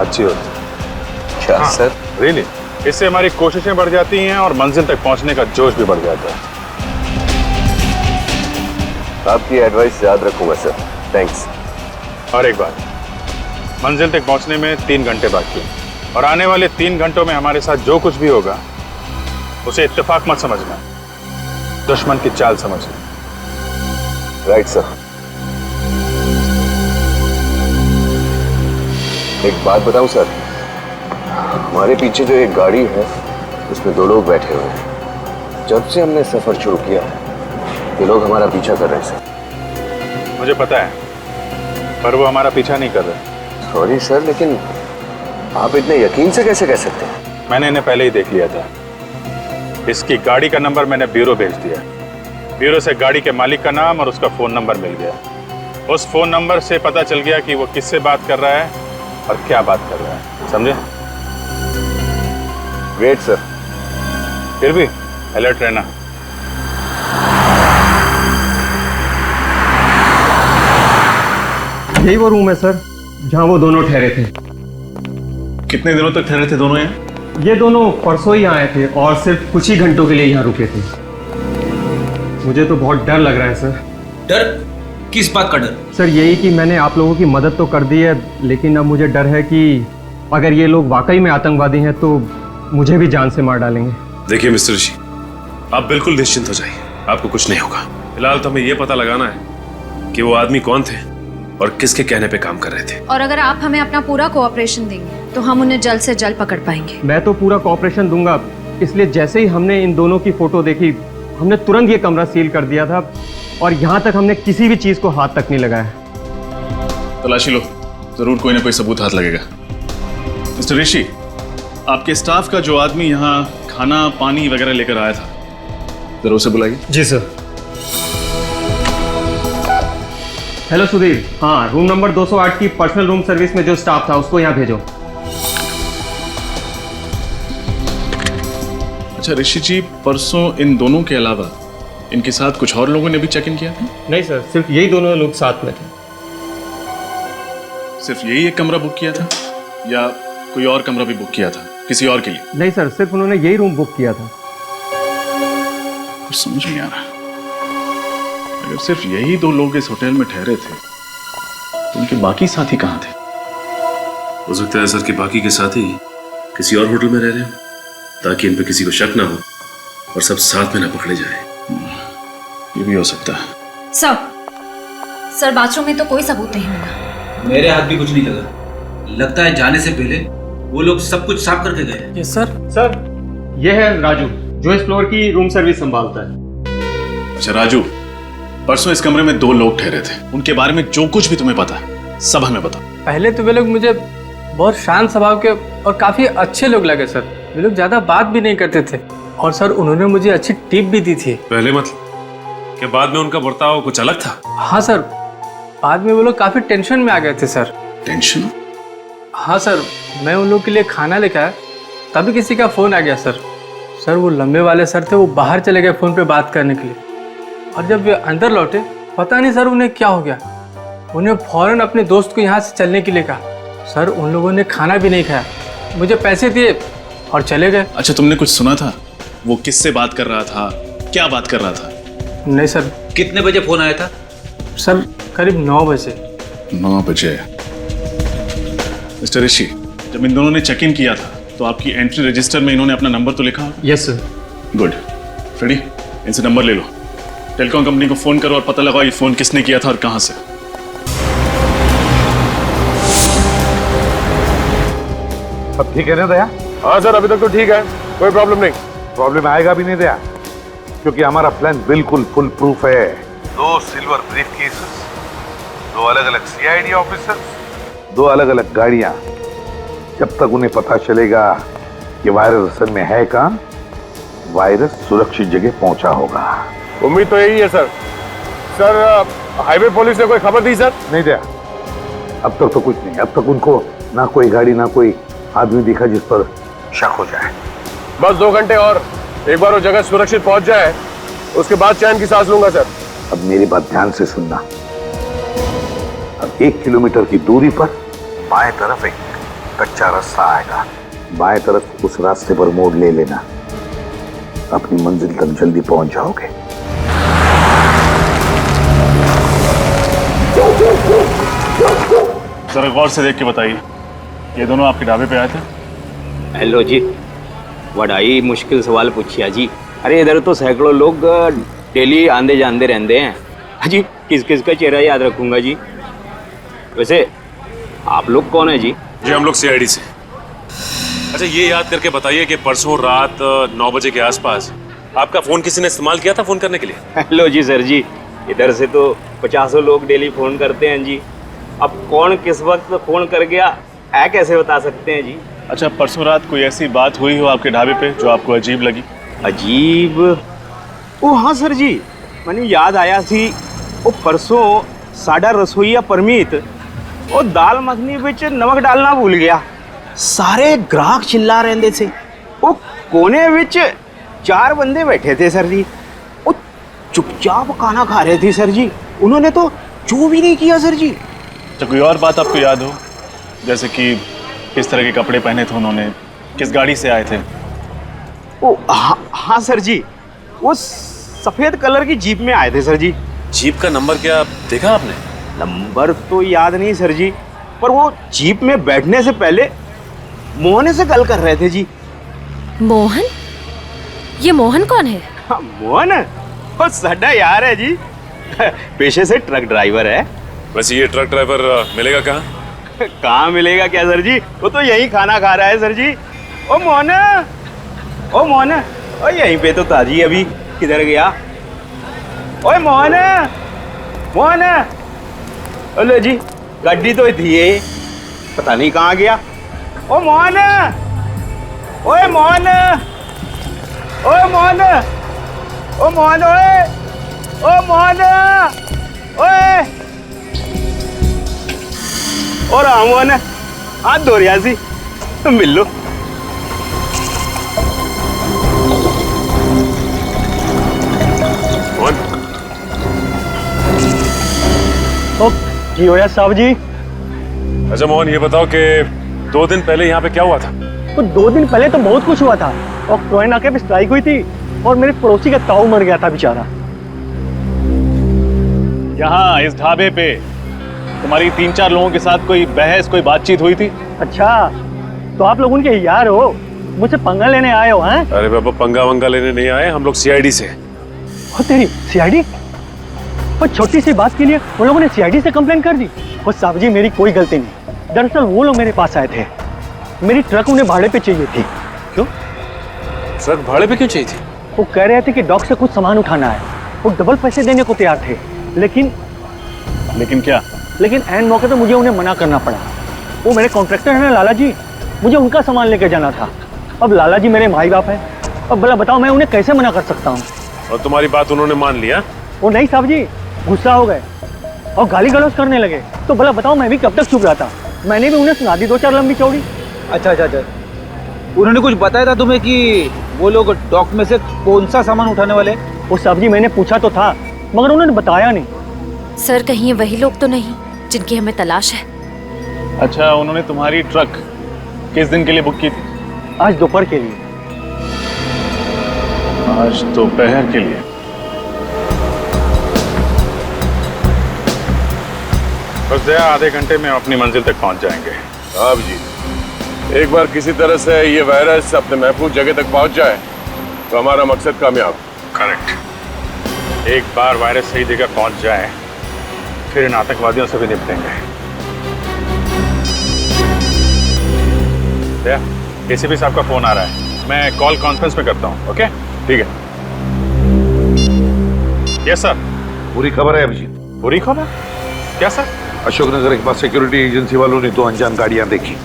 अच्छी होती है। क्या सर? रियली, इससे हमारी कोशिशें बढ़ जाती हैं और मंजिल तक पहुंचने का जोश भी बढ़ जाता है। आपकी एडवाइस याद रखूंगा सर, थैंक्स। और एक बात, मंजिल तक पहुंचने में 3 घंटे बाकी हैं और आने वाले 3 घंटों में हमारे साथ जो कुछ भी होगा उसे इत्तेफाक मत समझना, दुश्मन की चाल समझना। Right sir. एक बात बताऊं सर, हमारे पीछे जो एक गाड़ी है उसमें 2 लोग बैठे हुए हैं। जब से हमने सफर शुरू किया है ये लोग हमारा पीछा कर रहे हैं सर। मुझे पता है, पर वो हमारा पीछा नहीं कर रहे। सॉरी सर, लेकिन आप इतने यकीन से कैसे कह सकते हैं? मैंने इन्हें पहले ही देख लिया था। इसकी गाड़ी का नंबर मैंने ब्यूरो भेज दिया। ब्यूरो से गाड़ी के मालिक का नाम और उसका फोन नंबर मिल गया। उस फोन नंबर से पता चल गया कि वो किससे बात कर रहा है और क्या बात कर रहा है, समझे? Great sir. फिर भी अलर्ट रहना। यही वो रूम है सर जहां वो दोनों ठहरे थे। कितने दिनों तक ठहरे थे दोनों यहाँ? ये दोनों परसों ही आए थे और सिर्फ कुछ ही घंटों के लिए यहाँ रुके थे। मुझे तो बहुत डर लग रहा है सर। डर? किस बात का डर? सर यही कि मैंने आप लोगों की मदद तो कर दी है, लेकिन अब मुझे डर है कि अगर ये लोग वाकई में आतंकवादी हैं तो मुझे भी जान से मार डालेंगे। देखिए मिस्टर ऋषि, आप बिल्कुल निश्चिंत हो जाइए, आपको कुछ नहीं होगा। फिलहाल तो हमें ये पता लगाना है कि वो आदमी कौन थे और किसके कहने पे काम कर रहे थे। और अगर आप हमें अपना पूरा कोऑपरेशन देंगे तो हम उन्हें जल्द से जल्द पकड़ पाएंगे। मैं तो पूरा कोऑपरेशन दूंगा, इसलिए जैसे ही हमने इन दोनों की फोटो देखी हमने तुरंत ये कमरा सील कर दिया था और यहाँ तक हमने किसी भी चीज को हाथ तक नहीं लगाया। तलाशी लो, जरूर कोई ना कोई सबूत हाथ लगेगा। मिस्टर ऋषि, आपके स्टाफ का जो आदमी यहाँ खाना पानी वगैरह लेकर आया था, जरा उसे बुलाइए। जी सर। हेलो सुधीर, हाँ रूम नंबर 208 की पर्सनल रूम सर्विस में जो स्टाफ था उसको यहाँ भेजो। अच्छा ऋषि जी, परसों इन दोनों के अलावा इनके साथ कुछ और लोगों ने भी चेक इन किया था? नहीं सर, सिर्फ यही दोनों लोग साथ में थे। सिर्फ यही एक कमरा बुक किया था या कोई और कमरा भी बुक किया था किसी और के लिए? नहीं सर, सिर्फ उन्होंने यही रूम बुक किया था। कुछ समझ नहीं आ रहा। अगर सिर्फ यही दो लोग इस होटल में ठहरे थे तो उनके बाकी साथी कहाँ थे? हो सकता है सर कि बाकी के साथी किसी और होटल में रह रहे हो ताकि इन पे किसी को शक ना हो और सब साथ में ना पकड़े जाए। ये भी हो सकता है। सर बाथरूम में तो कोई सबूत नहीं मिला। मेरे हाथ भी कुछ नहीं लगा। लगता है जाने से पहले वो लोग सब कुछ साफ करके गए। यस सर, ये है राजू जो इस फ्लोर की रूम सर्विस संभालता है। अच्छा राजू, परसों इस कमरे में दो लोग ठहरे थे, उनके बारे में जो कुछ भी तुम्हें पता है सब हमें बताओ। पहले तो वे लोग मुझे बहुत शांत स्वभाव के और काफी अच्छे लोग लगे सर। वे लोग ज्यादा बात भी नहीं करते थे और सर उन्होंने मुझे अच्छी टिप भी दी थी। पहले मतलब कि बाद में उनका बर्ताव कुछ अलग था? हाँ सर, बाद में वो लोग काफी टेंशन में आ गए थे सर। टेंशन? हाँ सर, मैं उन लोग के लिए खाना लेकर आया तभी किसी का फोन आ गया सर। सर वो लंबे वाले सर थे, वो बाहर चले गए फोन पे बात करने के लिए और जब वे अंदर लौटे पता नहीं सर उन्हें क्या हो गया। उन्हें फौरन अपने दोस्त को यहाँ से चलने के लिए कहा। सर उन लोगों ने खाना भी नहीं खाया, मुझे पैसे दिए और चले गए। अच्छा तुमने कुछ सुना था? वो किससे बात कर रहा था, क्या बात कर रहा था? नहीं सर। कितने बजे फोन आया था? सर करीब 9 बजे। 9 बजे। मिस्टर ऋषि, जब इन दोनों ने चेक इन किया था तो आपकी एंट्री रजिस्टर में इन्होंने अपना नंबर तो लिखा? Yes sir. गुड। फ्रेडी, इनसे नंबर ले लो, टेलीकॉम कंपनी को फोन करो और पता लगाओ ये फोन किसने किया था और कहां से। सब ठीक है ना दया? हाँ सर, अभी तक तो ठीक है, कोई प्रॉब्लम नहीं। प्रॉब्लम आएगा भी नहीं दया, क्योंकि हमारा प्लान बिल्कुल फुल प्रूफ है। 2 सिल्वर ब्रीफ केसेस, 2 अलग अलग सीआईडी ऑफिसर्स, 2 अलग अलग गाड़ियां। जब तक उन्हें पता चलेगा कि वायरस असल में है कहां, वायरस सुरक्षित जगह पहुंचा होगा। उम्मीद तो यही है सर। सर हाईवे पुलिस ने कोई खबर दी सर? नहीं दिया, अब तक तो कुछ नहीं। अब तक उनको ना कोई गाड़ी ना कोई आदमी दिखा जिस पर शक हो जाए। बस 2 घंटे और, एक बार वो जगह सुरक्षित पहुंच जाए उसके बाद चैन की सांस लूंगा सर। अब मेरी बात ध्यान से सुनना। अब 1 किलोमीटर की दूरी पर बाएं तरफ एक कच्चा रास्ता आएगा, बाएं तरफ उस रास्ते पर मोड़ ले लेना, अपनी मंजिल तक जल्दी पहुंच जाओगे। जरा गौर से देख के बताइए, ये दोनों आपके ढाबे पे आए थे? हेलो जी, बड़ाई मुश्किल सवाल पूछिया जी। अरे इधर तो सैकड़ों लोग डेली आंदे जांदे रहते हैं जी, किस किस का चेहरा याद रखूंगा जी। वैसे आप लोग कौन है जी? जी हम लोग सीआईडी से। अच्छा ये याद करके बताइए कि परसों रात 9 बजे के आसपास आपका फोन किसी ने इस्तेमाल किया था फोन करने के लिए? हेलो जी सर जी, इधर से तो 50 लोग डेली फोन करते हैं जी। अब कौन किस वक्त फोन कर गया है कैसे बता सकते हैं जी। अच्छा परसों रात कोई ऐसी बात हुई हो आपके ढाबे पे जो आपको अजीब लगी? अजीब? ओ हाँ सर जी, मैंने याद आया थी। वो परसों साडा रसोईया परमीत वो दाल मखनी बिच नमक डालना भूल गया। सारे ग्राहक चिल्ला रहे थे। वो कोने विच 4 बंदे बैठे थे सर जी, वो चुपचाप खाना खा रहे थे सर जी। उन्होंने तो जो भी नहीं किया सर जी। तो कोई और बात आपको याद हो, जैसे कि किस तरह के कपड़े पहने थे उन्होंने, किस गाड़ी से आए थे? ओ हाँ सर जी, वो सफेद कलर की जीप में आए थे सर जी। जीप का नंबर क्या देखा आपने? नंबर तो याद नहीं सर जी, पर वो जीप में बैठने से पहले मोहन से गल कर रहे थे जी। मोहन? ये मोहन कौन है? हाँ, मोहन वो साडा यार है जी, पेशे से ट्रक ड्राइवर है। वैसे ये ट्रक ड्राइवर मिलेगा कहाँ? कहाँ मिलेगा क्या सर जी, वो तो यही खाना खा रहा है सर जी। ओ मोहन, ओ मोहन, ओ यहीं पे तो था जी, अभी किधर गया? ओए मोहन, मोहन, अरे जी गाड़ी तो थी ये, पता नहीं कहाँ गया। ओ मोहन, ओए मोहन, ओए मोहन, ओ मोहन, ओए, ओ मोहन, ओए, और मोहन हाथ धो रहा सी, मिल लो। की होया साहब जी? अच्छा मोहन, ये बताओ कि 2 दिन पहले यहाँ पे क्या हुआ था? तो 2 दिन पहले तो बहुत कुछ हुआ था, और ट्रेन आके भी स्ट्राइक हुई थी और मेरे पड़ोसी का ताऊ मर गया था बेचारा। यहाँ इस ढाबे पे तुम्हारी 3-4 लोगों के साथ कोई बहस, कोई बातचीत हुई थी? अच्छा, तो आप लोग उनके यार हो, मुझसे पंगा लेने आए हो? हैं? अरे बाबा, पंगा वंगा लेने नहीं आए, हम लोग सीआईडी से। हो तेरी सीआईडी? और छोटी सी बात के लिए उन लोगों ने सीआईडी से कंप्लेन कर दी। और साहब जी मेरी कोई गलती नहीं, दरअसल वो लोग मेरे पास आए थे, मेरी ट्रक उन्हें भाड़े पे चाहिए थी। क्यों? ट्रक भाड़े पे क्यों चाहिए थी? वो कह रहे थे कि डॉक से कुछ सामान उठाना है, वो डबल पैसे देने को तैयार थे, लेकिन क्या? लेकिन एन मौके तो मुझे उन्हें मना करना पड़ा। वो मेरे कॉन्ट्रैक्टर हैं ना लाला जी, मुझे उनका सामान लेके जाना था। अब लाला जी मेरे माई बाप हैं, अब भला बताओ मैं उन्हें कैसे मना कर सकता हूँ? और तुम्हारी बात उन्होंने मान लिया? वो नहीं साहब जी, गुस्सा हो गए और गाली गलौज करने लगे। तो भला बताओ मैं भी कब तक चुप रहा था? मैंने भी उन्हें सुना दी 2-4 लंबी चौड़ी। अच्छा अच्छा अच्छा, उन्होंने कुछ बताया था तुम्हें कि वो लोग डॉक में से कौन सा सामान उठाने वाले? वो साहब जी मैंने पूछा तो था, मगर उन्होंने बताया नहीं। सर कहीं ये वही लोग तो नहीं जिनकी हमें तलाश है? अच्छा, उन्होंने तुम्हारी ट्रक किस दिन के लिए बुक की थी? आज दोपहर के लिए। आज दोपहर के लिए? बस दया, आधे घंटे में अपनी मंजिल तक पहुंच जाएंगे। साहब जी, एक बार किसी तरह से ये वायरस अपने महफूज जगह तक पहुंच जाए तो हमारा मकसद कामयाब। करेक्ट। एक बार वायरस सही जगह पहुंच जाए फिर इन आतंकवादियों से भी निपटेंगे। दया, एसीपी साहब का फोन आ रहा है, मैं कॉल कॉन्फ्रेंस में करता हूँ। ओके ठीक है। Yes sir. बुरी खबर है अभिजीत। बुरी खबर? क्या सर? अशोकनगर के पास सिक्योरिटी एजेंसी वालों ने 2 अनजान गाड़ियां देखी,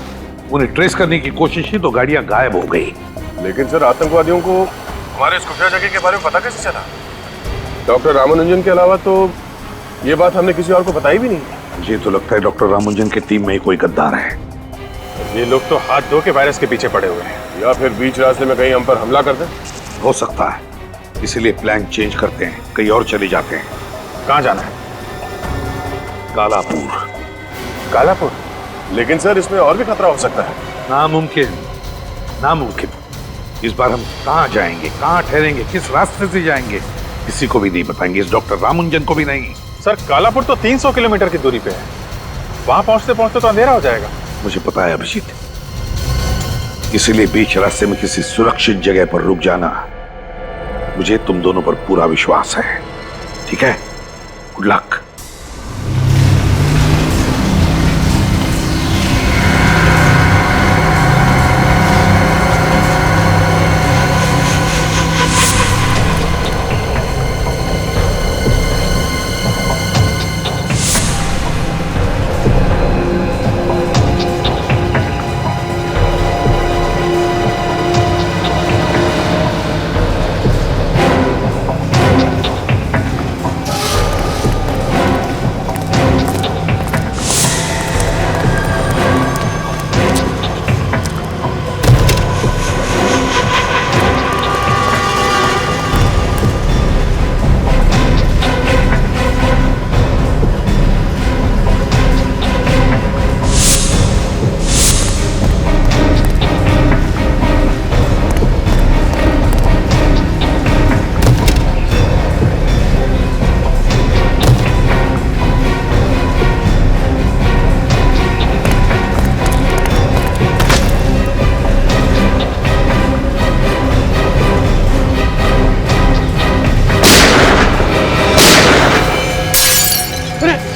उन्हें ट्रेस करने की कोशिश की तो गाड़ियां गायब हो गई। लेकिन सर, आतंकवादियों को हमारे इस खुफिया जगह के बारे में पता कैसे चला? डॉक्टर रामानुजन के अलावा तो ये बात हमने किसी और को बताई भी नहीं। मुझे तो लगता है डॉक्टर रामानुजन की टीम में ही कोई गद्दार है। ये लोग तो हाथ धो के वायरस के पीछे पड़े हुए हैं। या फिर बीच रास्ते में कहीं हम पर हमला कर दें। हो सकता है, इसीलिए प्लान चेंज करते हैं, कहीं और चले जाते हैं। कहाँ जाना है? कालापुर। कालापुर? लेकिन सर, इसमें और भी खतरा हो सकता है। नामुमकिन, नामुमकिन। इस बार हम कहाँ जाएंगे, कहाँ ठहरेंगे, किस रास्ते से जाएंगे, किसी को भी नहीं बताएंगे, इस डॉक्टर रामानुजन को भी नहीं। सर, कालापुर तो 300 किलोमीटर की दूरी पे है, वहां पहुंचते पहुंचते तो अंधेरा हो जाएगा। मुझे पता है अभिजीत, इसीलिए बीच रास्ते में किसी सुरक्षित जगह पर रुक जाना। मुझे तुम दोनों पर पूरा विश्वास है, ठीक है? Good luck.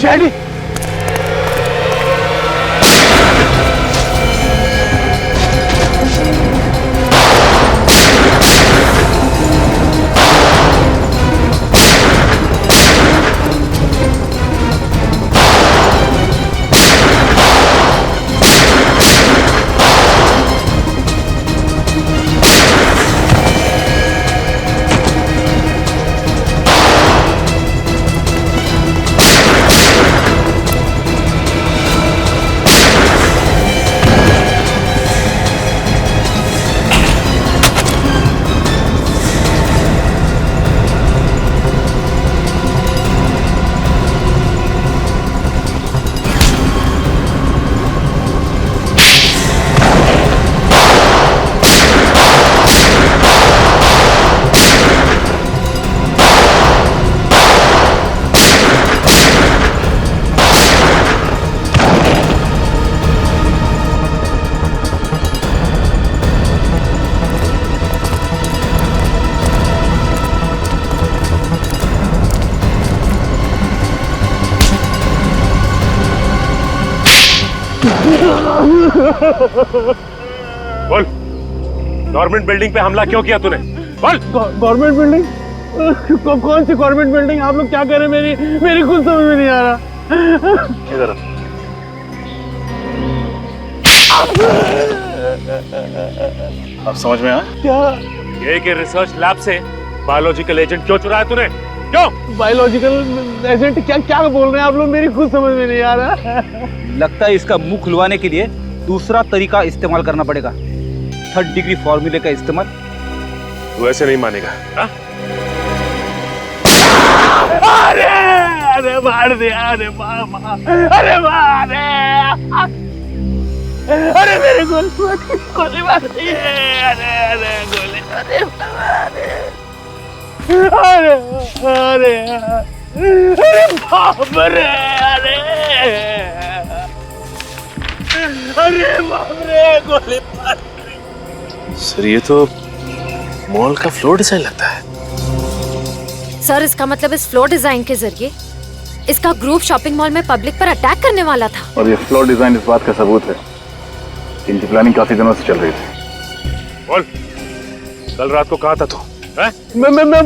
सीआईडी बोल, गवर्नमेंट बिल्डिंग पे हमला क्यों किया तूने? बोल। Government building? कौन सी गवर्नमेंट बिल्डिंग? आप लोग क्या कह रहे हैं? मेरी कुछ समझ में नहीं आ रहा। इधर अब समझ में आया? क्या? ये कि रिसर्च लैब से बायोलॉजिकल एजेंट क्यों चुराया तूने? क्यों? Biological agent? क्या बोल रहे हैं आप लोग? मेरी खुद समझ में नहीं आ रहा। लगता है इसका मुंह खुलवाने के लिए दूसरा तरीका इस्तेमाल करना पड़ेगा, 3rd डिग्री फॉर्मूले का इस्तेमाल। तू ऐसे नहीं मानेगा। हा? अरे अरे मार दिया, अरे मामा, अरे मार, अरे मेरे गोली मार दी, अरे गोली, अरे अरे अरे बाप रे, अरे बाप रे, गोली मार। सर ये तो मॉल का फ्लोर डिजाइन लगता है। सर इसका मतलब इस फ्लोर डिजाइन के जरिए इसका ग्रुप शॉपिंग मॉल में पब्लिक पर अटैक करने वाला था। और ये फ्लोर डिजाइन इस बात का सबूत है कि इनकी प्लानिंग काफी दिनों से चल रही थी। बोल, कल रात को कहाँ था तू? मैं अपने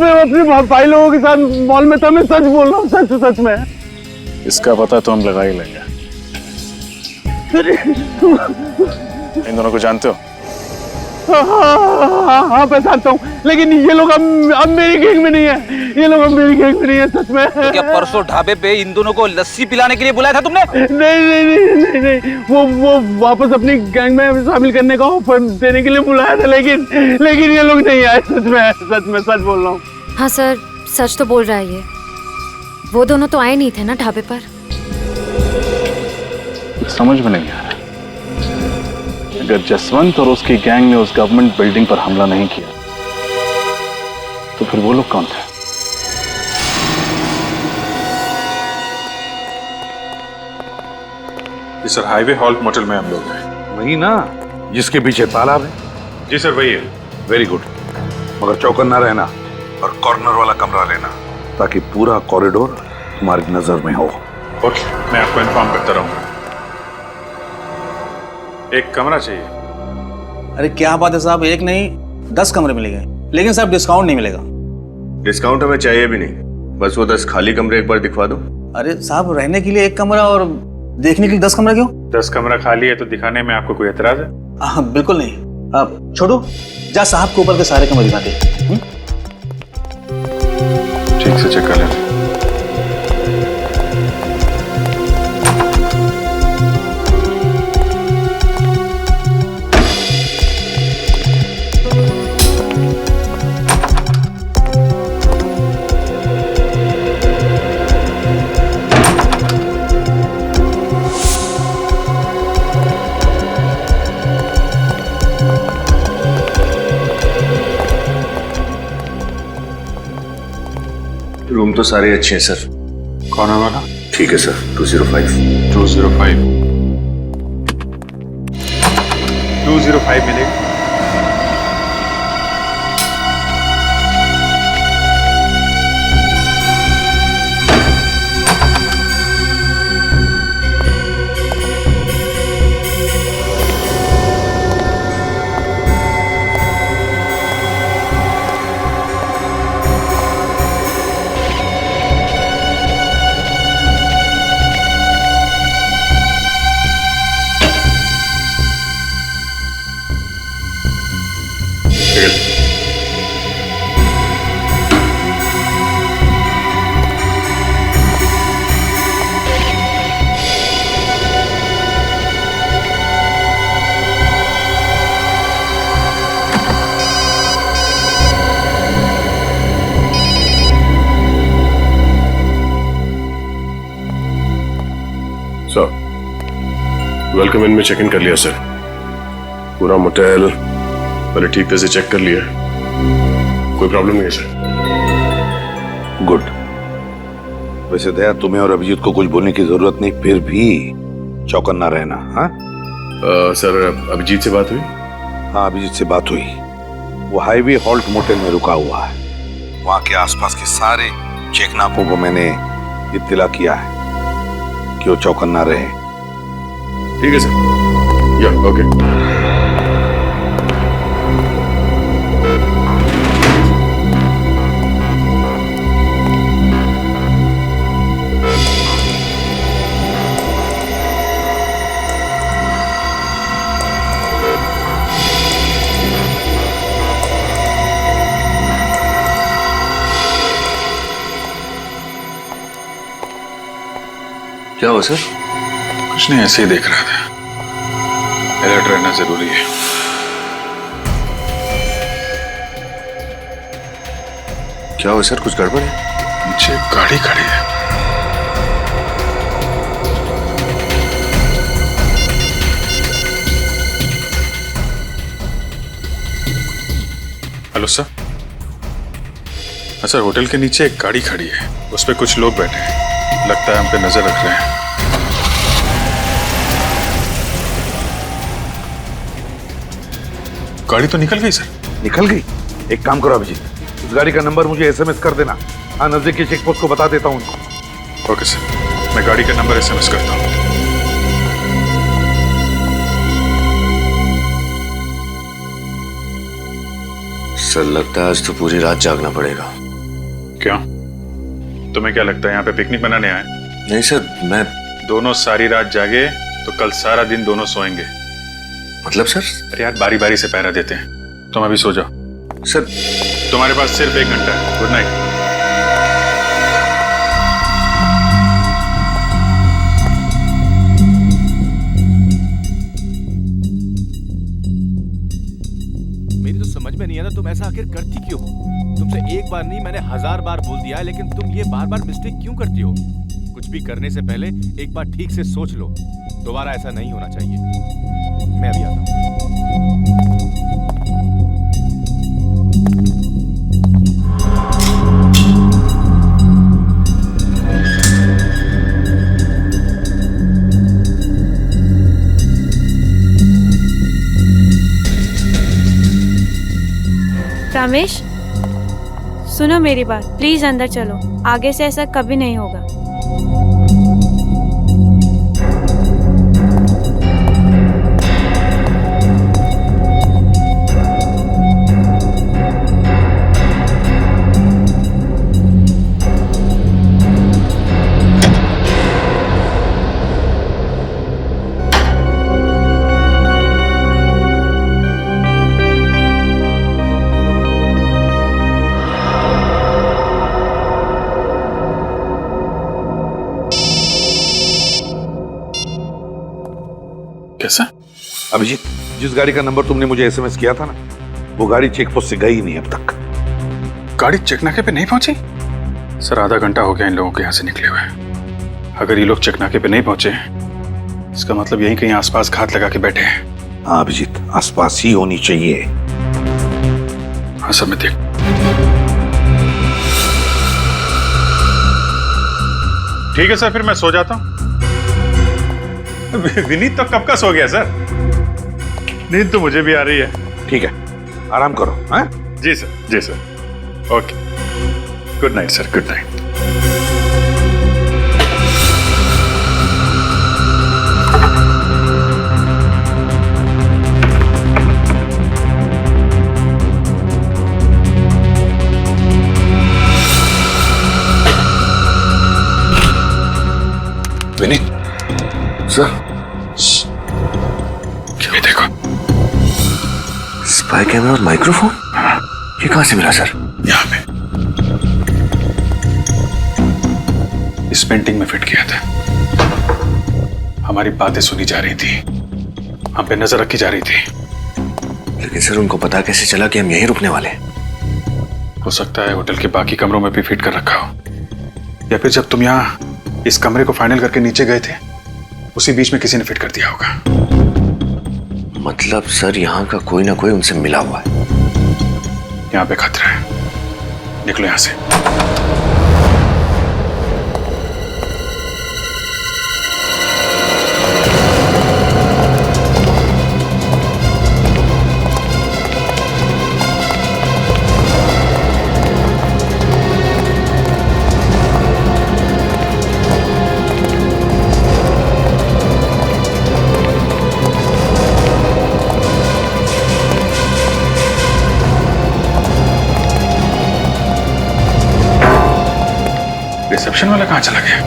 भाई लोगों के साथ मॉल में था। मैं सच बोल रहा हूँ, सच में। इसका पता तो हम लगा ही लेंगे। इन दोनों को जानते हो? हाँ पहचानता हूँ, लेकिन ये लोग अब मेरी गैंग में नहीं है। ये लोग अब मेरी गैंग में नहीं है, सच में। तो क्या परसों ढाबे पे इन दोनों को लस्सी पिलाने के लिए बुलाया था तुमने? नहीं, वो वापस अपनी गैंग में शामिल करने का ऑफर देने के लिए बुलाया था, लेकिन ये लोग नहीं आए। सच बोल रहा हूँ। हाँ सर, सच तो बोल रहा है ये। वो दोनों तो आए नहीं थे ना ढाबे पर। समझ में नहीं आ रहा। अगर जसवंत और उसकी गैंग ने उस गवर्नमेंट बिल्डिंग पर हमला नहीं किया तो फिर वो लोग कौन थे? सर हाईवे हॉल्ट मोटल में हम लोग हैं। वही ना जिसके पीछे तालाब है? जी सर वही है। वेरी गुड, मगर चौकन्ना रहना और कॉर्नर वाला कमरा लेना ताकि पूरा कॉरिडोर हमारी नजर में हो। ओके, मैं आपको इन्फॉर्म करता रहूंगा। एक कमरा चाहिए। अरे क्या बात है साहब, एक नहीं 10 कमरे मिलेंगे, लेकिन साहब डिस्काउंट नहीं मिलेगा। डिस्काउंट हमें चाहिए भी नहीं, बस वो 10 खाली कमरे एक बार दिखवा दो। अरे साहब रहने के लिए एक कमरा और देखने के लिए 10 कमरा क्यों? 10 कमरा खाली है तो दिखाने में आपको कोई एतराज है? बिल्कुल नहीं। आप छोड़ो, जा साहब को ऊपर के सारे कमरे दिखा दे। ठीक से चेक कर लें। रूम तो सारे अच्छे हैं सर। कौन है वाला? ठीक है सर, 205 मिलेगा। वेलकम इन में चेक इन कर लिया सर। पूरा मोटेल मैंने ठीक तरह से चेक कर लिया। कोई प्रॉब्लम नहीं है सर। गुड। वैसे दया, तुम्हें और अभिजीत को कुछ बोलने की जरूरत नहीं, फिर भी चौकन्ना रहना। हाँ सर, अभिजीत से बात हुई? हाँ, अभिजीत से बात हुई। वो हाईवे हॉल्ट मोटेल में रुका हुआ है। वहां के आसपास के सारे चेकनाकों को मैंने इत्तला किया है कि वो चौकन्ना रहे। ठीक है सर। या ओके। क्या हुआ सर? कुछ नहीं, ऐसे ही देख रहा था। अलर्ट रहना जरूरी है। क्या हुआ सर? कुछ गड़बड़ है? नीचे गाड़ी खड़ी है। Hello sir. सर, होटल के नीचे एक गाड़ी खड़ी है, उस पे कुछ लोग बैठे हैं। लगता है हम पे नजर रख रहे हैं। गाड़ी तो निकल गई सर। निकल गई? एक काम करो अभिजीत, उस गाड़ी का नंबर मुझे एसएमएस कर देना। हाँ, नजदीकी चेक पोस्ट को बता देता हूँ उनको। ओके सर, मैं गाड़ी का नंबर एसएमएस करता हूँ। सर, लगता है आज तो पूरी रात जागना पड़ेगा। क्यों? तुम्हें क्या लगता है यहाँ पे पिकनिक मनाने आए? नहीं सर, मैं दोनों सारी रात जागे तो कल सारा दिन दोनों सोएंगे। मतलब सर? अरे यार, बारी बारी से पहरा देते हैं। तुम अभी सो जाओ। सर, तुम्हारे पास सिर्फ 1 घंटा है। Good night. मेरी तो समझ में नहीं आ रहा, तुम ऐसा आखिर करती क्यों हो? तुमसे एक बार नहीं, मैंने 1000 बार बोल दिया है, लेकिन तुम ये बार बार मिस्टेक क्यों करती हो? कुछ भी करने से पहले एक बार ठीक से सोच लो। दोबारा ऐसा नहीं होना चाहिए। मैं अभी आता हूँ। रमेश, सुनो मेरी बात, प्लीज अंदर चलो। आगे से ऐसा कभी नहीं होगा। कैसा? अभिजीत, जिस गाड़ी का नंबर तुमने मुझे एसएमएस किया था ना, वो गाड़ी चेक पोस्ट से गई नहीं अब तक। गाड़ी चेकनाके पे नहीं पहुंची? सर, आधा घंटा हो गया इन लोगों के यहाँ से निकले हुए। अगर ये लोग चेकनाके पे नहीं पहुंचे, इसका मतलब यहीं कहीं आसपास घात लगा के बैठे हैं। हाँ अभिजीत, आसपास ही होनी चाहिए। हाँ सर, मैं देख। ठीक है सर, फिर मैं सो जाता हूँ। विनीत तो कब का सो गया सर। नींद तो मुझे भी आ रही है। ठीक है, आराम करो। हाँ? जी सर, जी sir. Okay, good night sir, good night. Vineet sir, ये देखो, स्पाई कैमरा और माइक्रोफोन। ये कहां से मिला सर? यहाँ पे इस पेंटिंग में फिट किया था। हमारी बातें सुनी जा रही थी, हम पे नजर रखी जा रही थी। लेकिन सर, उनको पता कैसे चला कि हम यहीं रुकने वाले हैं? हो सकता है होटल के बाकी कमरों में भी फिट कर रखा हो, या फिर जब तुम यहाँ इस कमरे को फाइनल करके नीचे गए थे उसी बीच में किसी ने फिट कर दिया होगा। मतलब सर यहाँ का कोई ना कोई उनसे मिला हुआ है। यहाँ पे खतरा है, निकलो यहाँ से। रिसेप्शन वाला कहाँ चला गया?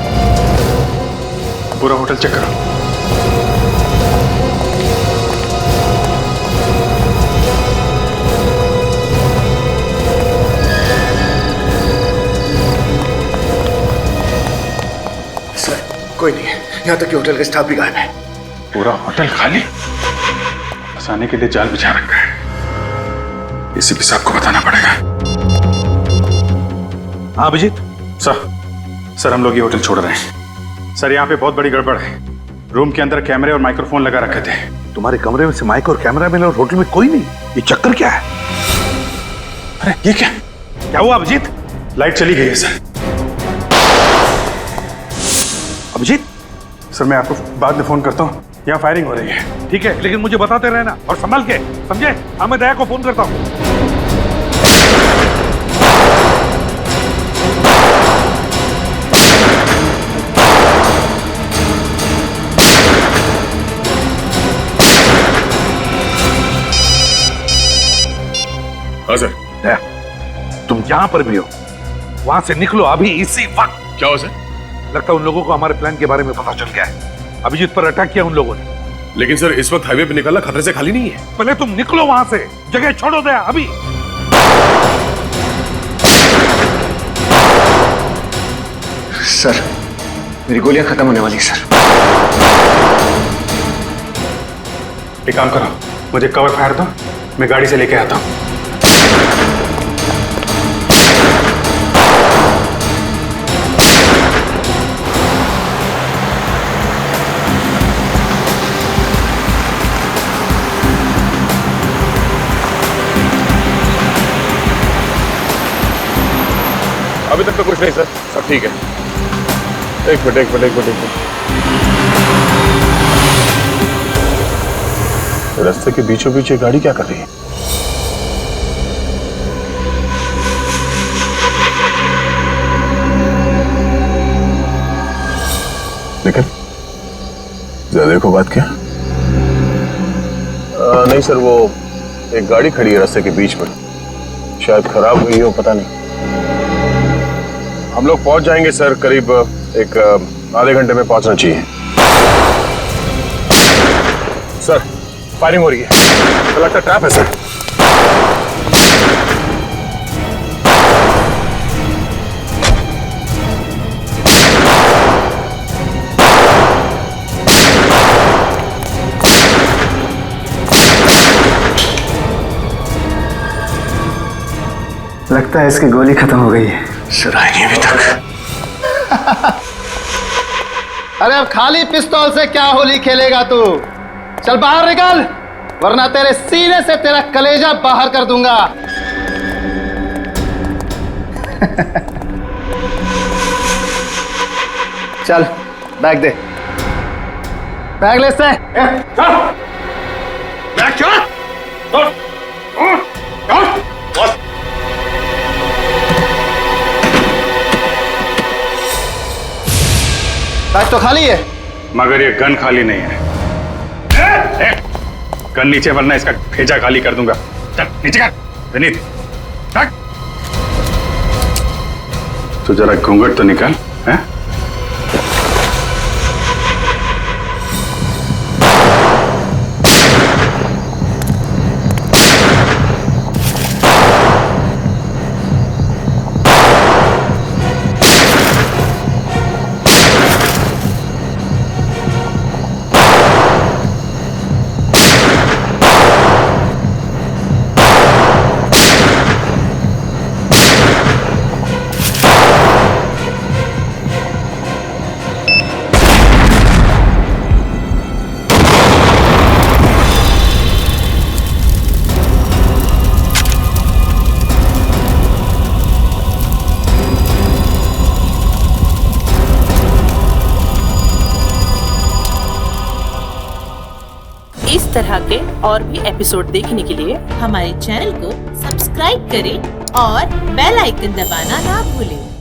पूरा होटल चेक करो। सर कोई नहीं है, यहाँ तक कि होटल का स्टाफ भी गायब है। पूरा होटल खाली? फंसाने के लिए जाल बिछा रखा है। इसी भी साहब को बताना पड़ेगा। हाँ अभिजीत सर हम लोग ये होटल छोड़ रहे हैं। सर यहाँ पे बहुत बड़ी गड़बड़ है। रूम के अंदर कैमरे और माइक्रोफोन लगा रखे थे। तुम्हारे कमरे में से माइक और कैमरा मिले और होटल में कोई नहीं, ये चक्कर क्या है? अरे ये क्या हुआ अभिजीत? लाइट चली गई है सर। अभिजीत सर मैं आपको बाद में फोन करता हूँ, यहाँ फायरिंग हो रही है। ठीक है, लेकिन मुझे बताते रहना और संभल के, समझे? हाँ मैं दया को फोन करता हूँ। हाँ सर। दया, तुम जहां पर भी हो वहां से निकलो अभी, इसी वक्त। क्या हो सर? लगता है उन लोगों को हमारे प्लान के बारे में पता चल गया है। अभिजीत पर अटैक किया उन लोगों ने। लेकिन सर इस वक्त हाईवे पे निकलना खतरे से खाली नहीं है। पहले तुम निकलो वहां से, जगह छोड़ो दया अभी। सर मेरी गोलियां खत्म होने वाली सर। एक काम करो, मुझे कवर फायर दो, मैं गाड़ी से लेके आता हूँ। अभी तक तो कुछ नहीं सर, सब ठीक है। एक मिनट। रास्ते के बीचों बीच ये गाड़ी क्या कर रही है? लेकिन ज्यादा को बात क्या? नहीं सर, वो एक गाड़ी खड़ी है रास्ते के बीच में, शायद खराब हुई हो, पता नहीं। हम लोग पहुंच जाएंगे सर, करीब एक आधे घंटे में पहुंचना चाहिए। सर फायरिंग हो रही है, लगता है ट्रैप है सर। लगता है इसकी गोली खत्म हो गई है। सर आई नहीं अभी तक। अरे अब खाली पिस्तौल से क्या होली खेलेगा तू? चल बाहर निकल, वरना तेरे सीने से तेरा कलेजा बाहर कर दूंगा। चल बैग दे, बैग ले से। बैग चल। बैग तो खाली है, मगर ये गन खाली नहीं है। गन नीचे, वरना इसका भेजा खाली कर दूंगा। चल नीचे कर विनीत। तो जरा घूंघट तो निकाल है? इस तरह के और भी एपिसोड देखने के लिए हमारे चैनल को सब्सक्राइब करें और बेल आइकन दबाना ना भूलें।